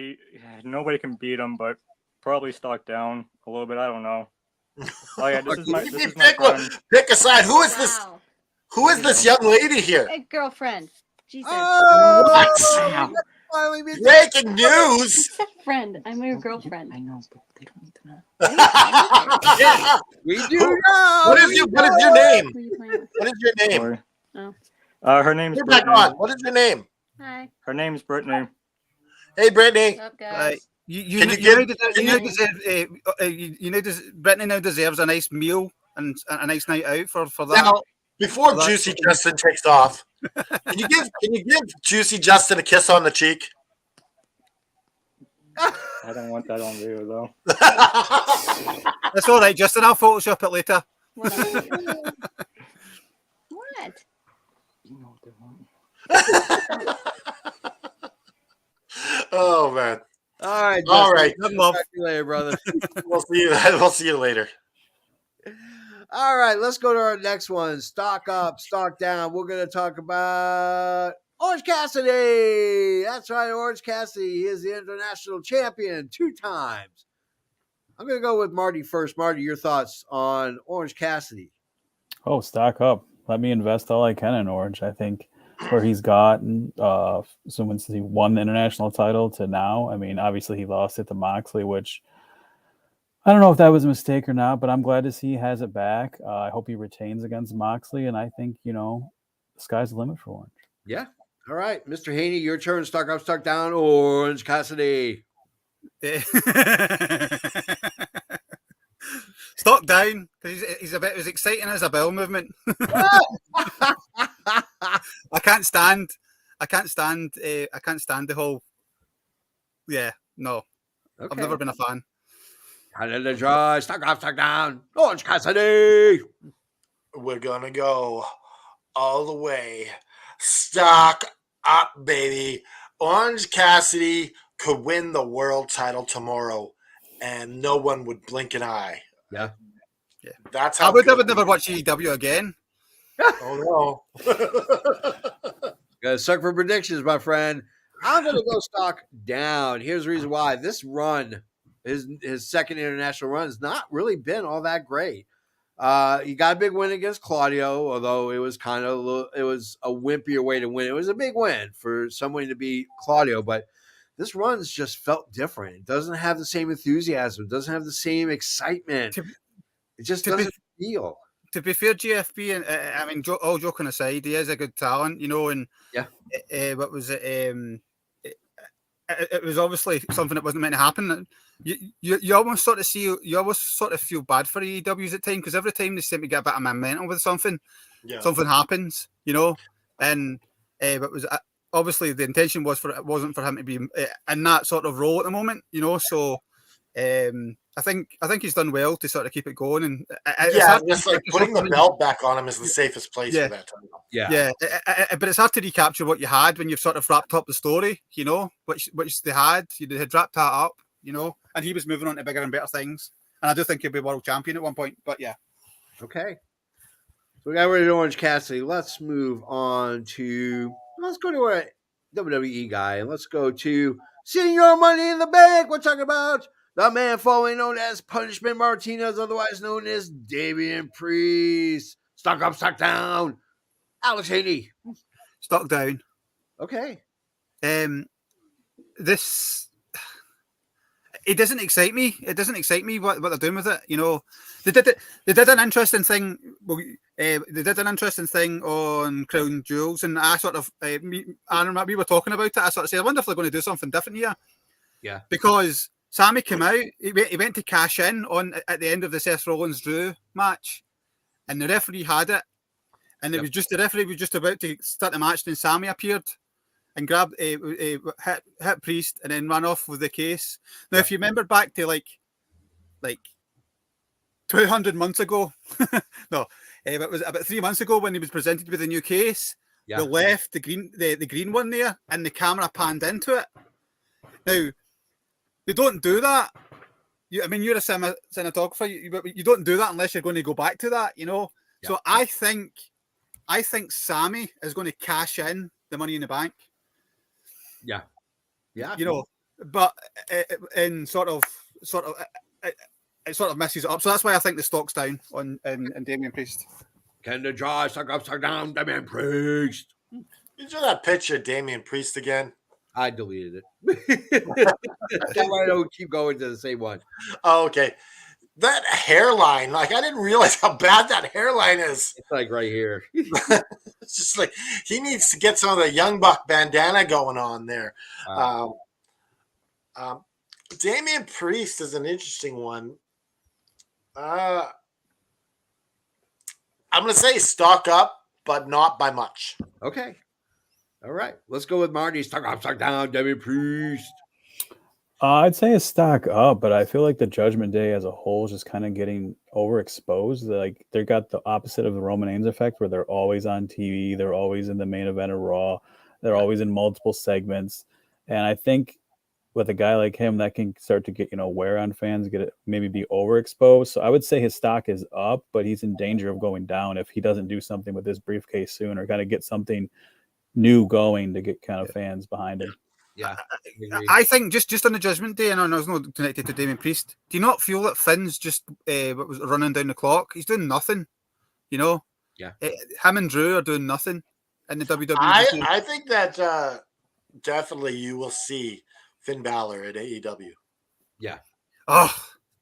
nobody can beat him, but probably stock down a little bit. I don't know. Oh yeah, this is my friend. Pick a side. Who is this? Who is this young lady here? A girlfriend. Jesus. What? Breaking news. It's a friend. I'm your girlfriend. I know, but they don't need to know. Yeah, we do know. What is your name? What is your name? Oh. Her name's Brittany. What is your name? Hi. Her name's Brittany. Hey, Brittany. What's up, guys? Brittany now deserves a nice meal and a nice night out for that. Now, before Juicy Justin takes off, can you give Juicy Justin a kiss on the cheek? I don't want that on video though. That's all right, Justin. I'll Photoshop it later. What? You know what they want. Oh man! All right, Justin. All right. Good luck. Talk to you later, brother. We'll see you. We'll see you later. All right, let's go to our next one. Stock up, stock down. We're going to talk about Orange Cassidy. That's right, Orange Cassidy. He is the international champion 2 times. I'm going to go with Marty first. Marty, your thoughts on Orange Cassidy? Oh, stock up. Let me invest all I can in Orange. I think where he's gotten, since he won the international title to now. I mean, obviously he lost it to Moxley, which I don't know if that was a mistake or not, but I'm glad to see he has it back. I hope he retains against Moxley, and I think, the sky's the limit for Orange. Yeah. All right, Mr. Haney, your turn. Stock up, stock down. Orange Cassidy. Stock down because he's a bit as exciting as a bowel movement. I can't stand the whole. Yeah, no, okay. I've never been a fan. Canada Dry, stock up, stock down. Orange Cassidy. We're gonna go all the way. Stock up, baby. Orange Cassidy could win the world title tomorrow, and no one would blink an eye. Yeah. That's how I would never watch AEW again. Oh no. Gotta suck for predictions, my friend. I'm gonna go stock down. Here's the reason why. This run, his second international run, has not really been all that great. He got a big win against Claudio, although it was it was a wimpier way to win. It was a big win for someone to beat Claudio, but this run's just felt different. It doesn't have the same enthusiasm. It doesn't have the same excitement. It just doesn't feel. To be fair, GFB, and I mean, all joking aside, he is a good talent, and yeah. What was it? It was obviously something that wasn't meant to happen. You almost sort of feel bad for AEWs at times because every time they seem to get a bit of momentum with something, something happens, and what was obviously the intention wasn't for him to be in that sort of role at the moment, so. I think he's done well to sort of keep it going, and just like putting the belt back on him is the safest place for that time. Yeah. But it's hard to recapture what you had when you've sort of wrapped up the story, which they had. They had wrapped that up, and he was moving on to bigger and better things. And I do think he'll be world champion at one point. But yeah, okay. So we got rid of Orange Cassidy. Let's move on to let's go to a WWE guy, and let's go to Senior Money in the Bank. We're talking about the man formerly known as Punishment Martinez, otherwise known as Damian Priest. Stock up, stock down. Alex Haney. Stock down. Okay. This it doesn't excite me. It doesn't excite me what they're doing with it. They did an interesting thing. They did an interesting thing on Crown Jewels, and I sort of we were talking about it. I sort of said, I wonder if they're going to do something different here. Yeah. Because Sammy came out. He went to cash in at the end of the Seth Rollins Drew match, and the referee had it, and it was just the referee was just about to start the match, and Sammy appeared and grabbed hit Priest, and then ran off with the case. Now, if you remember back to like 200 months ago, no, it was about 3 months ago when he was presented with a new case. Yeah. They left the green one there, and the camera panned into it. Now, they don't do that. You're a cinematographer. You don't do that unless you're going to go back to that, Yeah. So I think Sammy is going to cash in the Money in the Bank. Yeah. But it sort of messes it up. So that's why I think the stock's down on Damian Priest. Can the jaw stock up, stock down, Damian Priest? You show that picture of Damian Priest again. I deleted it. That way I don't keep going to the same one. Oh, okay. That hairline, I didn't realize how bad that hairline is. It's like right here. It's just like he needs to get some of the Young Buck bandana going on there. Damian Priest is an interesting one. I'm going to say stock up, but not by much. Okay. All right. Let's go with Marty. Stock up, stock down, Damian Priest. I'd say a stock up, but I feel like the Judgment Day as a whole is just kind of getting overexposed. Like they got the opposite of the Roman Reigns effect, where they're always on TV, they're always in the main event of Raw, they're always in multiple segments, and I think with a guy like him, that can start to get wear on fans, get it maybe be overexposed. So I would say his stock is up, but he's in danger of going down if he doesn't do something with his briefcase soon, or kind of get something new going to get kind of fans behind him. Yeah, I think just on the Judgment Day, and I was not connected to Damian Priest. Do you not feel that Finn's just was running down the clock? He's doing nothing, Yeah. Him and Drew are doing nothing in the WWE. I think that definitely you will see Finn Balor at AEW. Yeah. Oh,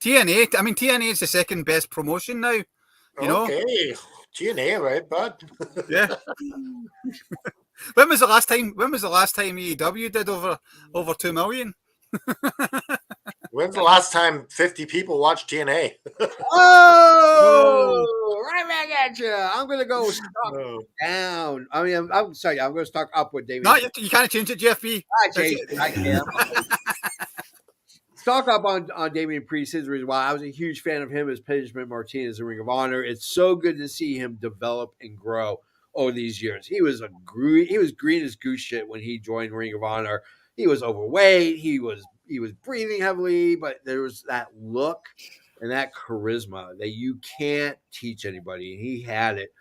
TNA. I mean, TNA is the second best promotion now. You know. TNA, right, bud? Yeah. When was the last time AEW did over 2 million? When's the last time 50 people watched TNA? Oh, right back at you. I'm going to go stock down. I mean, I'm sorry. I'm going to stock up with David. No, you can't change it, GFB. I can. Stock up on Damian Priest. His reason why I was a huge fan of him as Pagement Martinez in Ring of Honor. It's so good to see him develop and grow over these years. He was green as goose shit when he joined Ring of Honor. He was overweight. He was breathing heavily, but there was that look and that charisma that you can't teach anybody. He had it.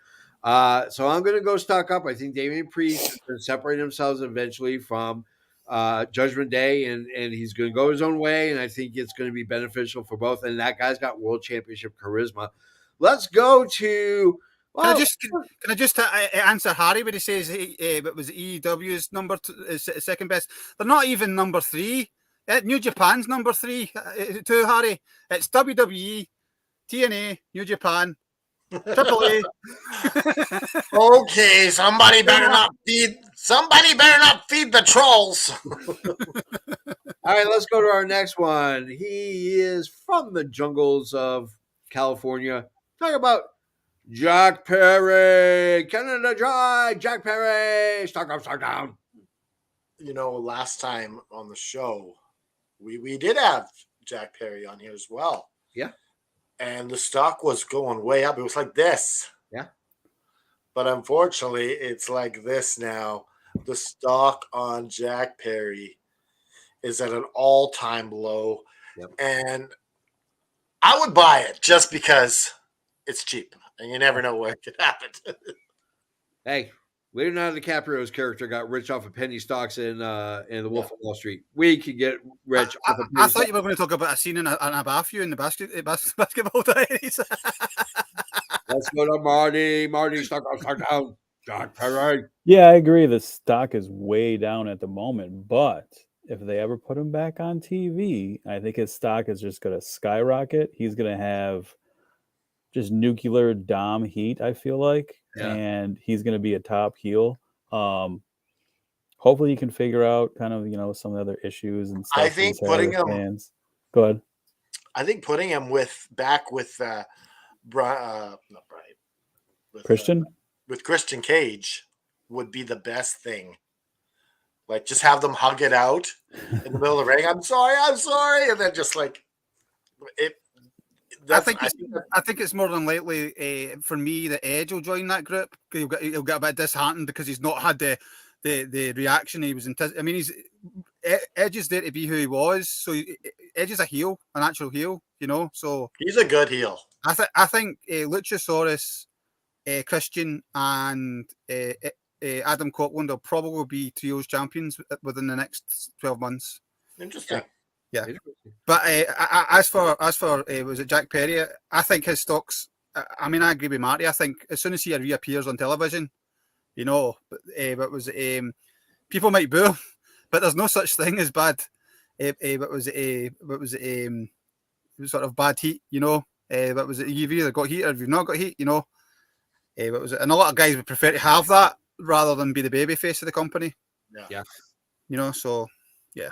So I'm going to go stock up. I think Damian Priest is going to separate himself eventually from Judgment Day, and he's going to go his own way, and I think it's going to be beneficial for both. And that guy's got world championship charisma. Let's go to. Well, can I just answer Harry when he says it was EW's second best? They're not even number 3. New Japan's number 3 too, Harry. It's WWE, TNA, New Japan, AAA. Okay, somebody better not feed the trolls. All right, let's go to our next one. He is from the jungles of California. Talk about Jack Perry, Canada Dry, Jack Perry, stock up, stock down. Last time on the show, we did have Jack Perry on here as well. Yeah. And the stock was going way up. It was like this. Yeah. But unfortunately, it's like this now. The stock on Jack Perry is at an all-time low. Yep. And I would buy it just because it's cheap. And you never know what could happen. Hey, Leonardo DiCaprio's character got rich off of penny stocks in The Wolf of Wall Street. We could get rich. I thought you were going to talk about a scene in a bathroom in the basketball days. Let's go to Marty. Marty, stock up, stock down. Jack Perry. Yeah, I agree. The stock is way down at the moment, but if they ever put him back on TV, I think his stock is just going to skyrocket. He's going to have just nuclear dom heat, I feel like, and he's going to be a top heel. Hopefully, he can figure out kind of some of the other issues and stuff. I think putting him. Go ahead. I think putting him back with Christian with Christian Cage would be the best thing. Like, just have them hug it out in the middle of the ring. I'm sorry, and then just like it. I think it's more than likely for me that Edge will join that group. He'll get a bit disheartened because he's not had the reaction he was I mean, Edge is there to be who he was. So Edge is a heel, an actual heel, So he's a good heel. I think Luchasaurus, Christian, and Adam Copeland will probably be trios champions within the next 12 months. Interesting. Yeah, but as for was it Jack Perry? I think his stocks. I mean, I agree with Marty. I think as soon as he reappears on television, but it was people might boo him, but there's no such thing as bad. It was sort of bad heat, But was it you've either got heat or you've not got heat, But was it, and a lot of guys would prefer to have that rather than be the baby face of the company. Yeah. So yeah.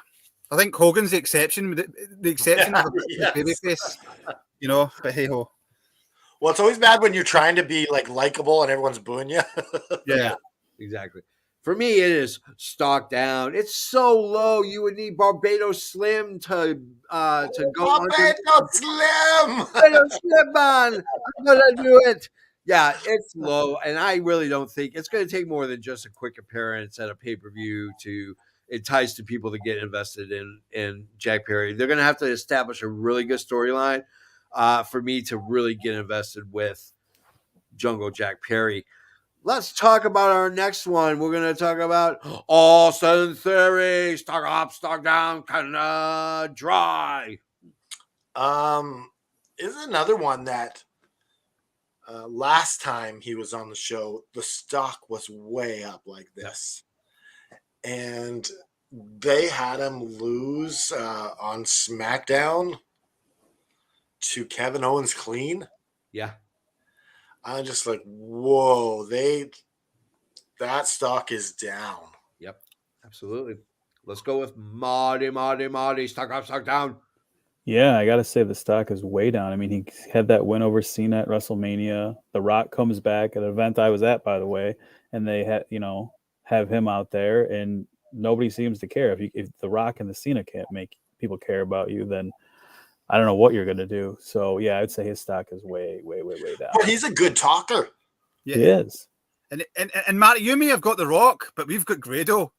I think Hogan's the exception. The exception of the Yes. babyface, you know. But hey ho. Well, it's always bad when you're trying to be like likable and everyone's booing you. Yeah, exactly. For me, it is stock down. It's so low. You would need Barbados Slim to go Barbados Slim. Barbados Slim, man. I'm gonna do it. Yeah, it's low, and I really don't think it's going to take more than just a quick appearance at a pay per view to entice the people to get invested in Jack Perry. They're going to have to establish a really good storyline for me to really get invested with Jungle Jack Perry. Let's talk about our next one. We're going to talk about Austin Theory. Stock up, stock down, kind of dry. Is another one that last time he was on the show, the stock was way up like this. And they had him lose on SmackDown to Kevin Owens clean. Yeah. I'm just like, whoa, that stock is down. Yep, absolutely. Let's go with Marty. Stock up, stock down. Yeah, I got to say the stock is way down. I mean, he had that win over Cena at WrestleMania. The Rock comes back at an event I was at, by the way, and they had, have him out there, and nobody seems to care. If the Rock and the Cena can't make people care about you, then I don't know what you're going to do. So, yeah, I'd say his stock is way, way, way, way down. But he's a good talker. Yeah. He is. And Matt, you may have got The Rock, but we've got Grado.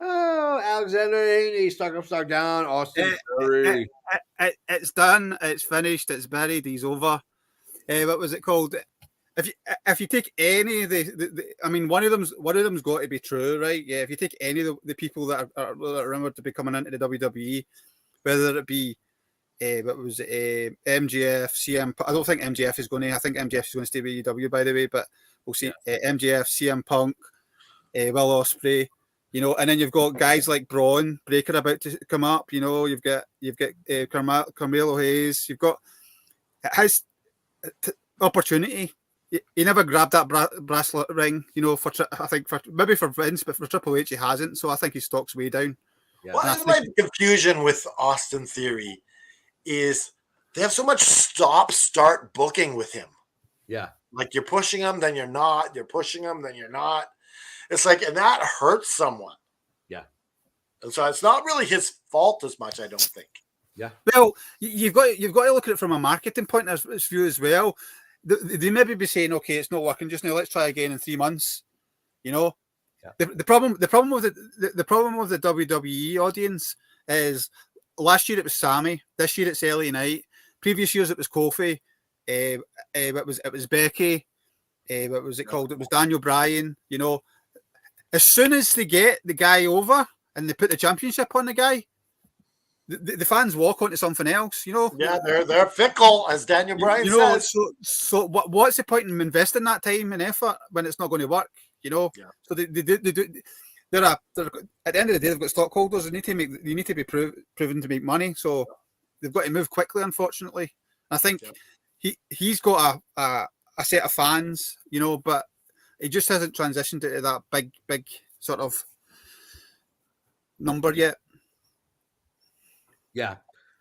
Oh, Alexander Haney, stock up, stock down. Austin Theory. It's done. It's finished. It's buried. He's over. What was it called? If you take any of I mean, one of them's got to be true, right? Yeah. If you take any of the people that are rumored to be coming into the WWE, whether it be what was it, MJF, CM. I don't think MJF is going to. I think MJF is going to stay with EW, by the way. But we'll see. MJF, CM Punk, Will Ospreay. And then you've got guys like Braun Breaker about to come up. You've got Carmelo Hayes. You've got his opportunity. He never grabbed that bracelet ring. I think maybe for Vince, but for Triple H he hasn't. So I think his stock's way down. Yeah. Well, my confusion with Austin Theory is they have so much stop-start booking with him. Yeah, like you're pushing him, then you're not. You're pushing him, then you're not. It's like, and that hurts someone. Yeah. And so it's not really his fault as much, I don't think. Yeah. Well, you've got to look at it from a marketing point of view as well. They maybe be saying, okay, it's not working just now. Let's try again in 3 months. Yeah. The problem with the WWE audience is last year it was Sammy. This year it's LA Knight. Previous years it was Kofi. It was Becky. What was it called? It was Daniel Bryan. As soon as they get the guy over and they put the championship on the guy, the fans walk onto something else, Yeah, they're fickle, as Daniel Bryan says. So what's the point in investing that time and effort when it's not going to work? Yeah. So they they're at the end of the day, they've got stockholders. They need to be proven to make money. So they've got to move quickly. Unfortunately, I think he's got a set of fans, but he just hasn't transitioned into that big sort of number yet. Yeah.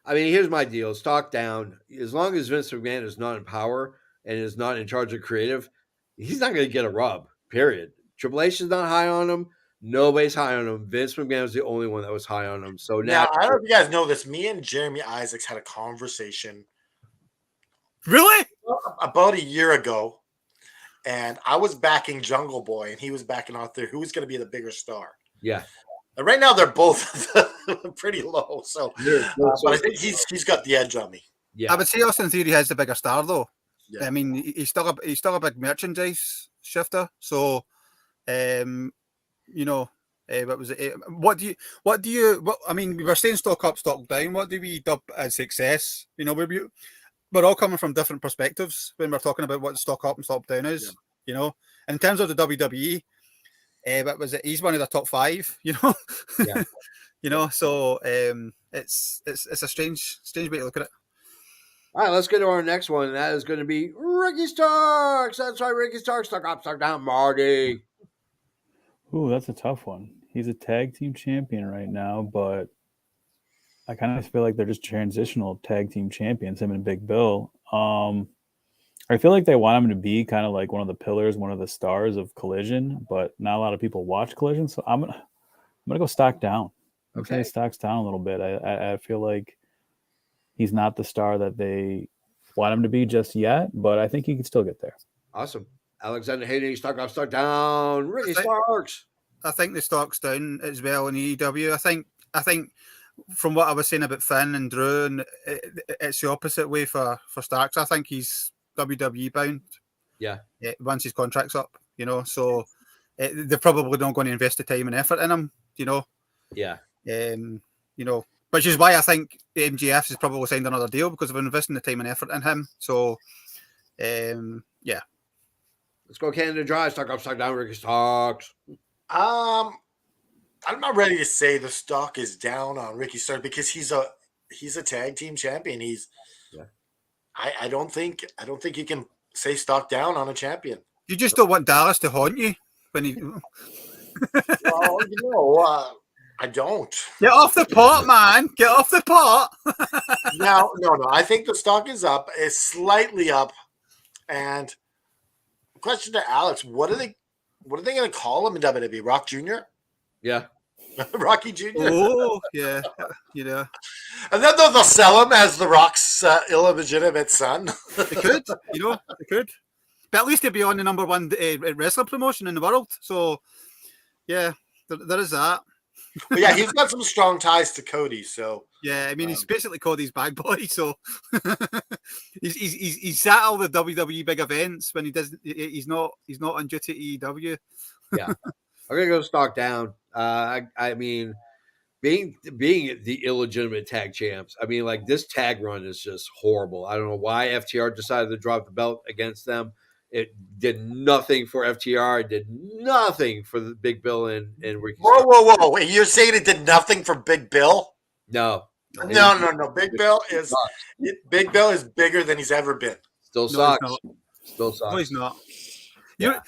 I mean, here's my deal. Stock down. As long as Vince McMahon is not in power and is not in charge of creative, he's not going to get a rub, period. Triple H is not high on him. Nobody's high on him. Vince McMahon was the only one that was high on him. So now I don't know if you guys know this. Me and Jeremy Isaacs had a conversation. Really? About a year ago. And I was backing Jungle Boy, and he was backing out there. Who's going to be the bigger star? Yeah. And right now, they're both pretty low. So, but I think he's got the edge on me. Yeah. I would say Austin Theory has the bigger star, though. Yeah. I mean, he's still a big merchandise shifter. So, what was it? I mean, we were saying stock up, stock down. What do we dub as success? We're all coming from different perspectives when we're talking about what stock up and stock down is. Yeah. In terms of the WWE, what was it? He's one of the top 5. Yeah. So it's a strange way to look at it. All right, let's get to our next one. That is going to be Ricky Starks. That's right, Ricky Starks. Stock up, stock down, Marty. Ooh, that's a tough one. He's a tag team champion right now, but I kind of feel like they're just transitional tag team champions, him and Big Bill. I feel like they want him to be kind of like one of the pillars, one of the stars of Collision, but not a lot of people watch Collision, so I'm gonna go stock down. I'm Okay. say stocks down a little bit. I feel like he's not the star that they want him to be just yet, but I think he can still get there. Awesome. Alexander Hayden, stock up, stock down. Ricky Starks. I think the stock's down as well in EW. I think from what I was saying about Finn and Drew, and it's the opposite way for Starks. I think he's WWE bound. Yeah. Once his contract's up, so they're probably not going to invest the time and effort in him. Yeah. Which is why I think MJF has probably signed another deal because of investing the time and effort in him. So, yeah. Let's go Canada Dry. Stock up, stock down. Ricky Starks. I'm not ready to say the stock is down on Ricky Starks because he's a tag team champion. I don't think you can say stock down on a champion. You just don't want Dallas to haunt you when he. Well, I don't. Get off the pot, man. Get off the pot. No. I think the stock is up. It's slightly up. And question to Alex: What are they going to call him in WWE? Rock Jr.? Yeah. Rocky Jr. Oh, yeah. And then they'll sell him as the Rock's illegitimate son. They could, they could. But at least he'd be on the number one wrestling promotion in the world. So, yeah, there is that. But yeah, he's got some strong ties to Cody. So yeah, I mean, he's basically Cody's bag boy. So he's at all the WWE big events when he does. He's not on duty at EW. Yeah, I'm gonna go stock down. I mean, being the illegitimate tag champs. I mean, like this tag run is just horrible. I don't know why FTR decided to drop the belt against them. It did nothing for FTR. It did nothing for the Big Bill and Ricky. Whoa! Wait, you're saying it did nothing for Big Bill? No. Big Bill is bigger than he's ever been. Still sucks. Still sucks. No, he's not. Yeah.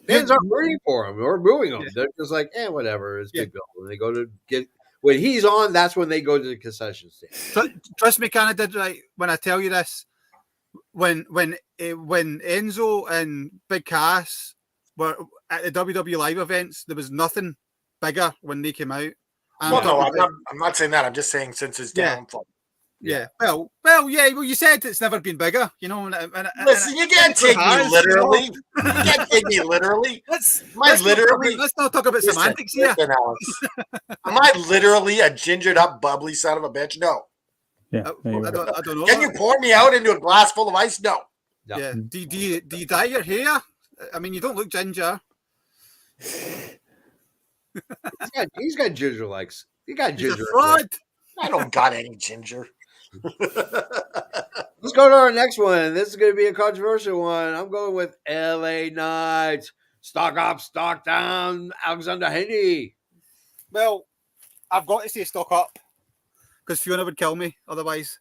Fans aren't rooting for him or booing him. They're just like, whatever. It's Big Bill. When they go to get when he's on, that's when they go to the concession stand. Trust me, Canada did right when I tell you this. When Enzo and Big Cass were at the WWE live events, there was nothing bigger when they came out. I'm not saying that. I'm just saying since his downfall. Yeah. Well, you said it's never been bigger, Listen, you can't take me literally. You can't take me literally. Let's not talk about semantics here. Listen, Alex. Am I literally a gingered up, bubbly son of a bitch? No. Yeah, I don't know. Can you pour me out into a glass full of ice? No. Yeah. Do you dye your hair? I mean, you don't look ginger. He's got ginger likes. He got ginger. He's a fraud. I don't got any ginger. Let's go to our next one. This is going to be a controversial one. I'm going with LA Knight. Stock up, stock down. Alexander Henry. Well, I've got to say stock up because Fiona would kill me otherwise.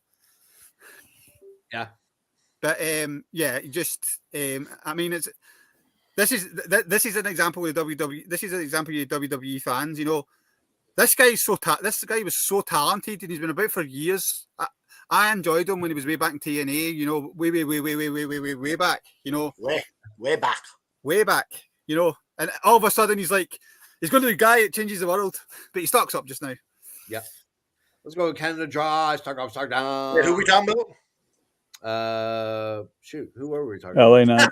Yeah. But just I mean, this is an example of WWE. This is an example of WWE fans. This guy was so talented, and he's been about for years. I enjoyed him when he was way back in TNA. Way back. Way back. And all of a sudden he's going to be the guy that changes the world, but he stocks up just now. Yeah. Let's go with Canada Dry. Stock up, stock down. Yeah, who are we talking about? Who were we talking about? LA Knight.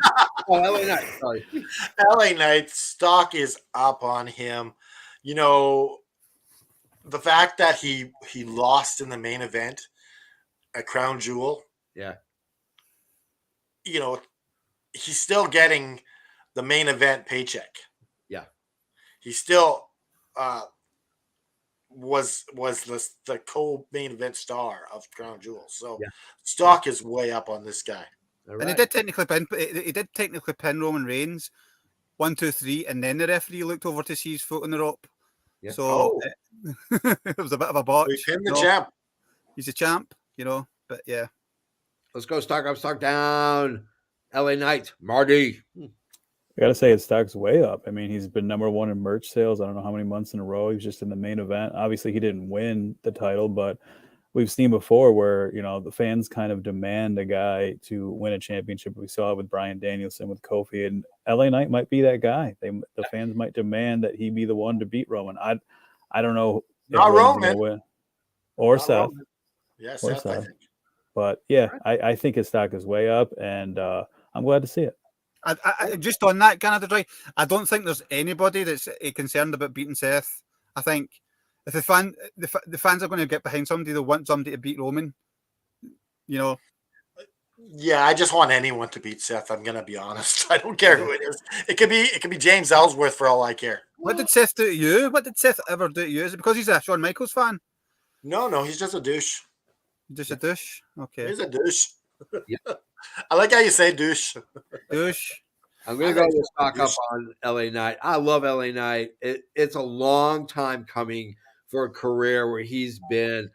LA Knight. Sorry. LA Knight stock is up on him. The fact that he lost in the main event at Crown Jewel. Yeah. He's still getting the main event paycheck. Yeah. He still was the co-main event star of Crown Jewel. So stock is way up on this guy. Right. And he did technically pin Roman Reigns 1, 2, 3, and then the referee looked over to see his foot on the rope. Yeah. So it was a bit of a botch. We pinned the champ. He's a champ, but yeah. Let's go stock up, stock down. LA Knight, Marty. I gotta say his stock's way up. I mean, he's been #1 in merch sales. I don't know how many months in a row. He was just in the main event. Obviously, he didn't win the title, but we've seen before where the fans kind of demand a guy to win a championship. We saw it with Bryan Danielson, with Kofi, and LA Knight might be that guy. The fans might demand that he be the one to beat Roman. I don't know if Not Roman's Roman. gonna win or Not Seth. Roman. Yeah, Or Seth, I Seth. think. But yeah, I think his stock is way up, and I'm glad to see it. I just on that Canada Dry, I don't think there's anybody that's concerned about beating Seth. I think if the fans are going to get behind somebody, they'll want somebody to beat Roman. Yeah, I just want anyone to beat Seth. I'm gonna be honest. I don't care who it is. It could be James Ellsworth for all I care. What did Seth do to you? What did Seth ever do to you? Is it because he's a Shawn Michaels fan? No, he's just a douche. Just a douche. Okay. He's a douche. I like how you say douche. Douche. I'm going to go with stock up on LA Knight. I love LA Knight. It's a long time coming for a career where he's been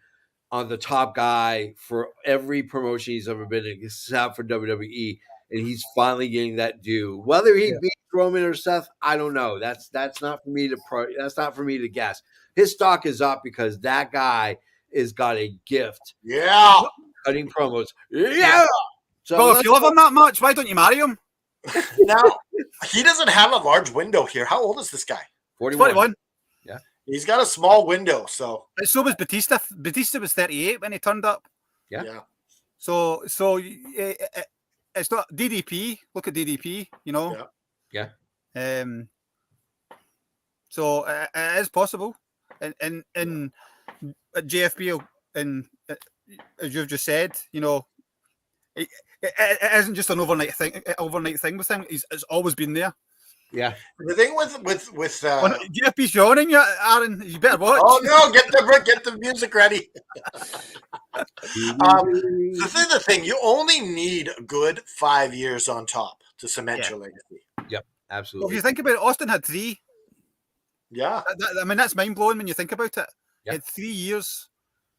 on the top guy for every promotion he's ever been in, except for WWE, and he's finally getting that due. Whether he beats Roman or Seth, I don't know. That's not for me to guess. His stock is up because that guy has got a gift. Yeah, cutting promos. Yeah. So well, if you love him that much, why don't you marry him? Now, he doesn't have a large window here. How old is this guy? 41. Yeah. He's got a small window, so. But so was Batista. Batista was 38 when he turned up. Yeah. So it's not DDP. Look at DDP, Yeah. So it is possible. And at JFB, and as you've just said, it isn't just an overnight thing with him. It's always been there. Yeah. The thing with JFB's yawning, Aaron. You better watch. Oh no! Get the music ready. The thing. You only need a good 5 years on top to cement your legacy. Yep, absolutely. Well, if you think about it, Austin had 3. Yeah. I mean, that's mind blowing when you think about it. Yep. He had 3 years,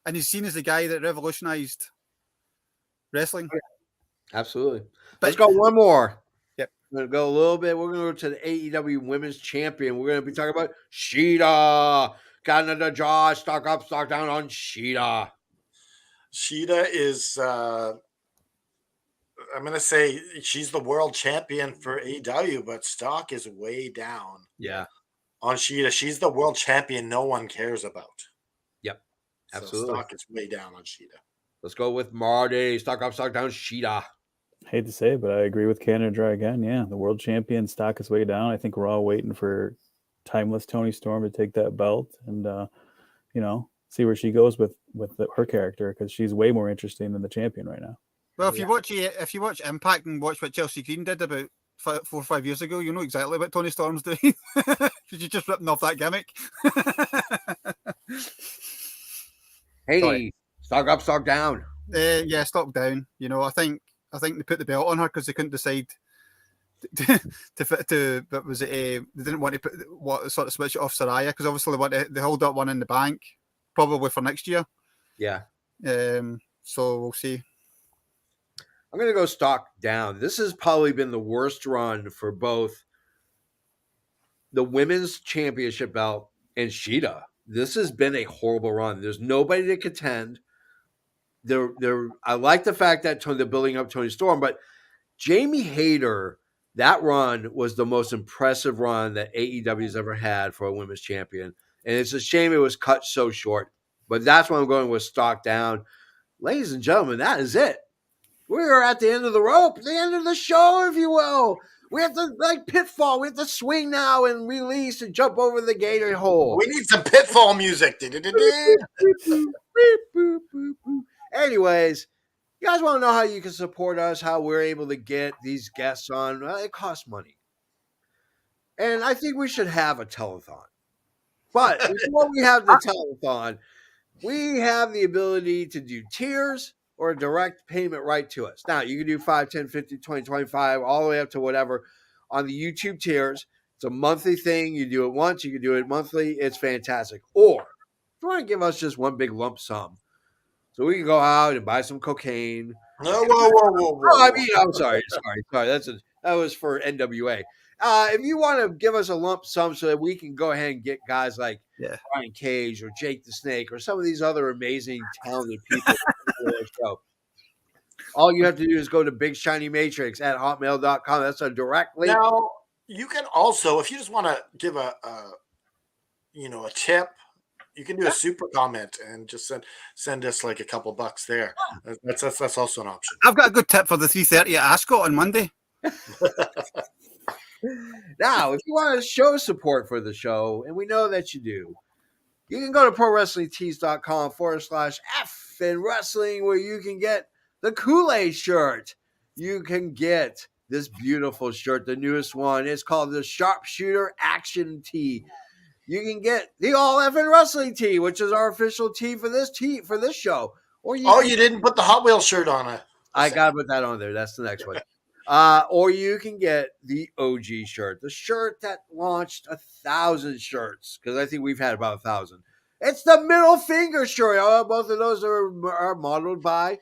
and he's seen as the guy that revolutionized wrestling. Absolutely. Let's go one more. Yep. We're going to go a little bit. We're going to go to the AEW Women's Champion. We're going to be talking about Shida. Canada Jaw, stock up, stock down on Shida. Shida is, I'm going to say she's the world champion for AEW, but stock is way down. Yeah. On Shida. She's the world champion no one cares about. Yep. Absolutely. So stock is way down on Shida. Let's go with Marty. Stock up, stock down, Shida. Hate to say it, but I agree with Canada Dry again. Yeah, the world champion stock is way down. I think we're all waiting for timeless Toni Storm to take that belt and, see where she goes with her character, because she's way more interesting than the champion right now. Well, if you watch Impact and watch what Chelsea Green did about 4 or 5 years ago, you know exactly what Toni Storm's doing. She's just ripping off that gimmick. Hey, stock up, stock down. Yeah, stock down. I think they put the belt on her because they couldn't decide but was it they didn't want to put sort of switch it off Saraya, because obviously they hold up one in the bank probably for next year. Yeah. So we'll see. I'm going to go stock down. This has probably been the worst run for both the women's championship belt and Shida. This has been a horrible run. There's nobody to contend. I like the fact that they're building up Toni Storm, but Jamie Hayter, that run was the most impressive run that AEW has ever had for a women's champion. And it's a shame it was cut so short. But that's why I'm going with stock down. Ladies and gentlemen, that is it. We're at the end of the rope, the end of the show, if you will. We have to, pitfall. We have to swing now and release and jump over the gator hole. We need some pitfall music. Anyways, you guys want to know how you can support us, how we're able to get these guests on? Well, it costs money. And I think we should have a telethon. But before we have the telethon, we have the ability to do tiers or a direct payment right to us. Now, you can do 5, 10, 50, 20, 25, all the way up to whatever on the YouTube tiers. It's a monthly thing. You do it once. You can do it monthly. It's fantastic. Or if you want to give us just one big lump sum, so we can go out and buy some cocaine. Whoa. Oh, I mean, I'm sorry. That's That was for NWA. If you want to give us a lump sum so that we can go ahead and get guys like Brian Cage or Jake the Snake or some of these other amazing, talented people on the show, all you have to do is go to bigshinymatrix@hotmail.com. That's a direct link. Now, you can also, if you just want to give a tip, you can do a super comment and just send us like a couple bucks there. That's also an option. I've got a good tip for the 3:30 at Ascot on Monday. Now, if you want to show support for the show, and we know that you do, you can go to prowrestlingtees.com/FNWrestling, where you can get the Kool-Aid shirt. You can get this beautiful shirt, the newest one. It's called the Sharpshooter Action Tee. You can get the All Effin' Wrestling tee, which is our official tee for this show. Or you didn't put the Hot Wheels shirt on it. I got to put that on there. That's the next one. Or you can get the OG shirt, the shirt that launched 1,000 shirts, because I think we've had about 1,000. It's the middle finger shirt. Both of those are modeled by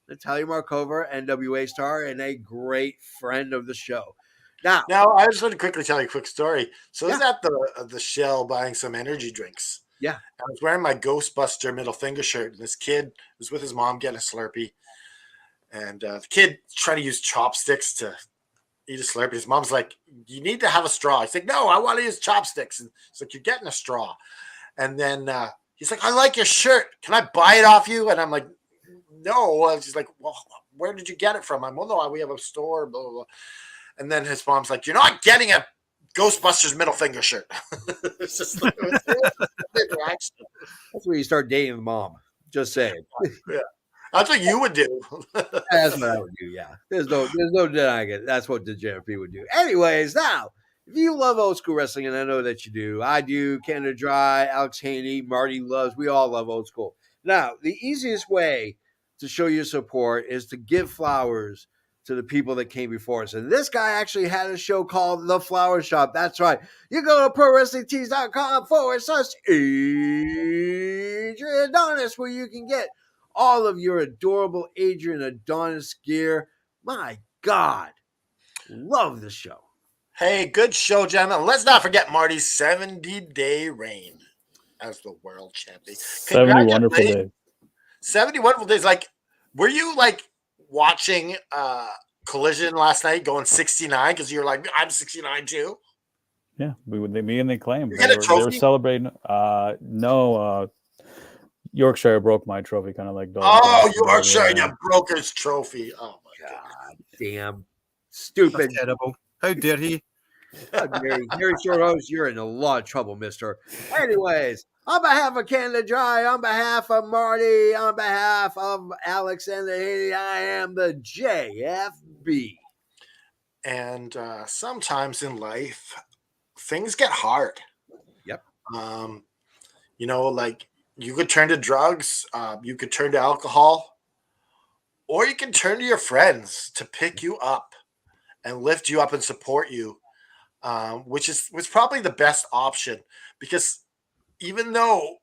Natalia Markova, NWA star, and a great friend of the show. Now, I just want to quickly tell you a quick story. So I was at the Shell buying some energy drinks. Yeah. I was wearing my Ghostbuster middle finger shirt, and this kid was with his mom getting a Slurpee. And the kid trying to use chopsticks to eat a Slurpee. His mom's like, you need to have a straw. He's like, no, I want to use chopsticks. And it's like, you're getting a straw. And then he's like, I like your shirt. Can I buy it off you? And I'm like, no. And she's like, well, where did you get it from? I'm like, well, no, we have a store, blah, blah, blah. And then his mom's like, you're not getting a Ghostbusters middle finger shirt. It's just like, that's where you start dating the mom. Just saying. Yeah. That's what you would do. That's what I would do, yeah. There's no denying it. That's what the JFP would do. Anyways, now, if you love old school wrestling, and I know that you do, I do, Canada Dry, Alex Haney, Marty loves, we all love old school. Now, the easiest way to show your support is to give flowers to the people that came before us. And this guy actually had a show called The Flower Shop. That's right. You go to prowrestlingtees.com/Adrian Adonis, where you can get all of your adorable Adrian Adonis gear. My God. Love the show. Hey, good show, gentlemen. Let's not forget Marty's 70-day reign as the world champion. 70 wonderful days. 70 wonderful days. Like, were you like watching Collision last night going 69 because you're like, I'm 69 too? Yeah, me and they claimed You they get a were trophy? celebrating. No, Yorkshire broke my trophy, kind of like dog. Oh, Yorkshire, you broke his trophy. Oh my God, damn, stupid, that's terrible. How dare he? How dare you? Gary Shorthouse, you're in a lot of trouble, mister. Anyways, on behalf of Canada Dry, on behalf of Marty, on behalf of Alex and the Haiti, I am the JFB. And sometimes in life, things get hard. Yep. Like you could turn to drugs, you could turn to alcohol, or you can turn to your friends to pick you up and lift you up and support you, which was probably the best option, because even though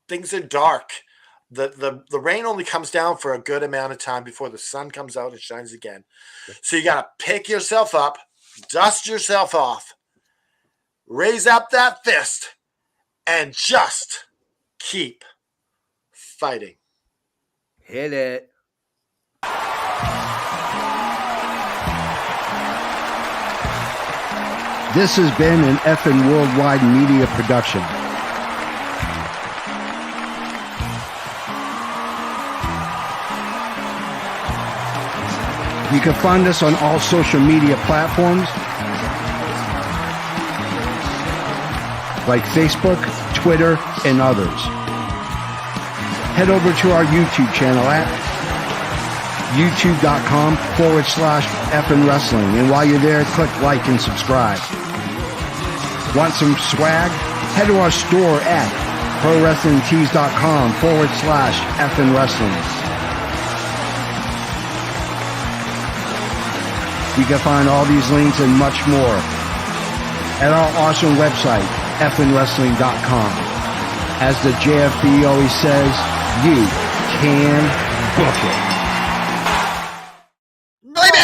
things are dark, the rain only comes down for a good amount of time before the sun comes out and shines again. So you got to pick yourself up, dust yourself off, raise up that fist, and just keep fighting. Hit it. This has been an effing worldwide media production. You can find us on all social media platforms like Facebook, Twitter, and others. Head over to our YouTube channel at youtube.com/effing wrestling. And while you're there, click like and subscribe. Want some swag? Head to our store at prowrestlingtees.com/effing wrestling. You can find all these links and much more at our awesome website, effingwrestling.com. As the JFB always says, you can book it.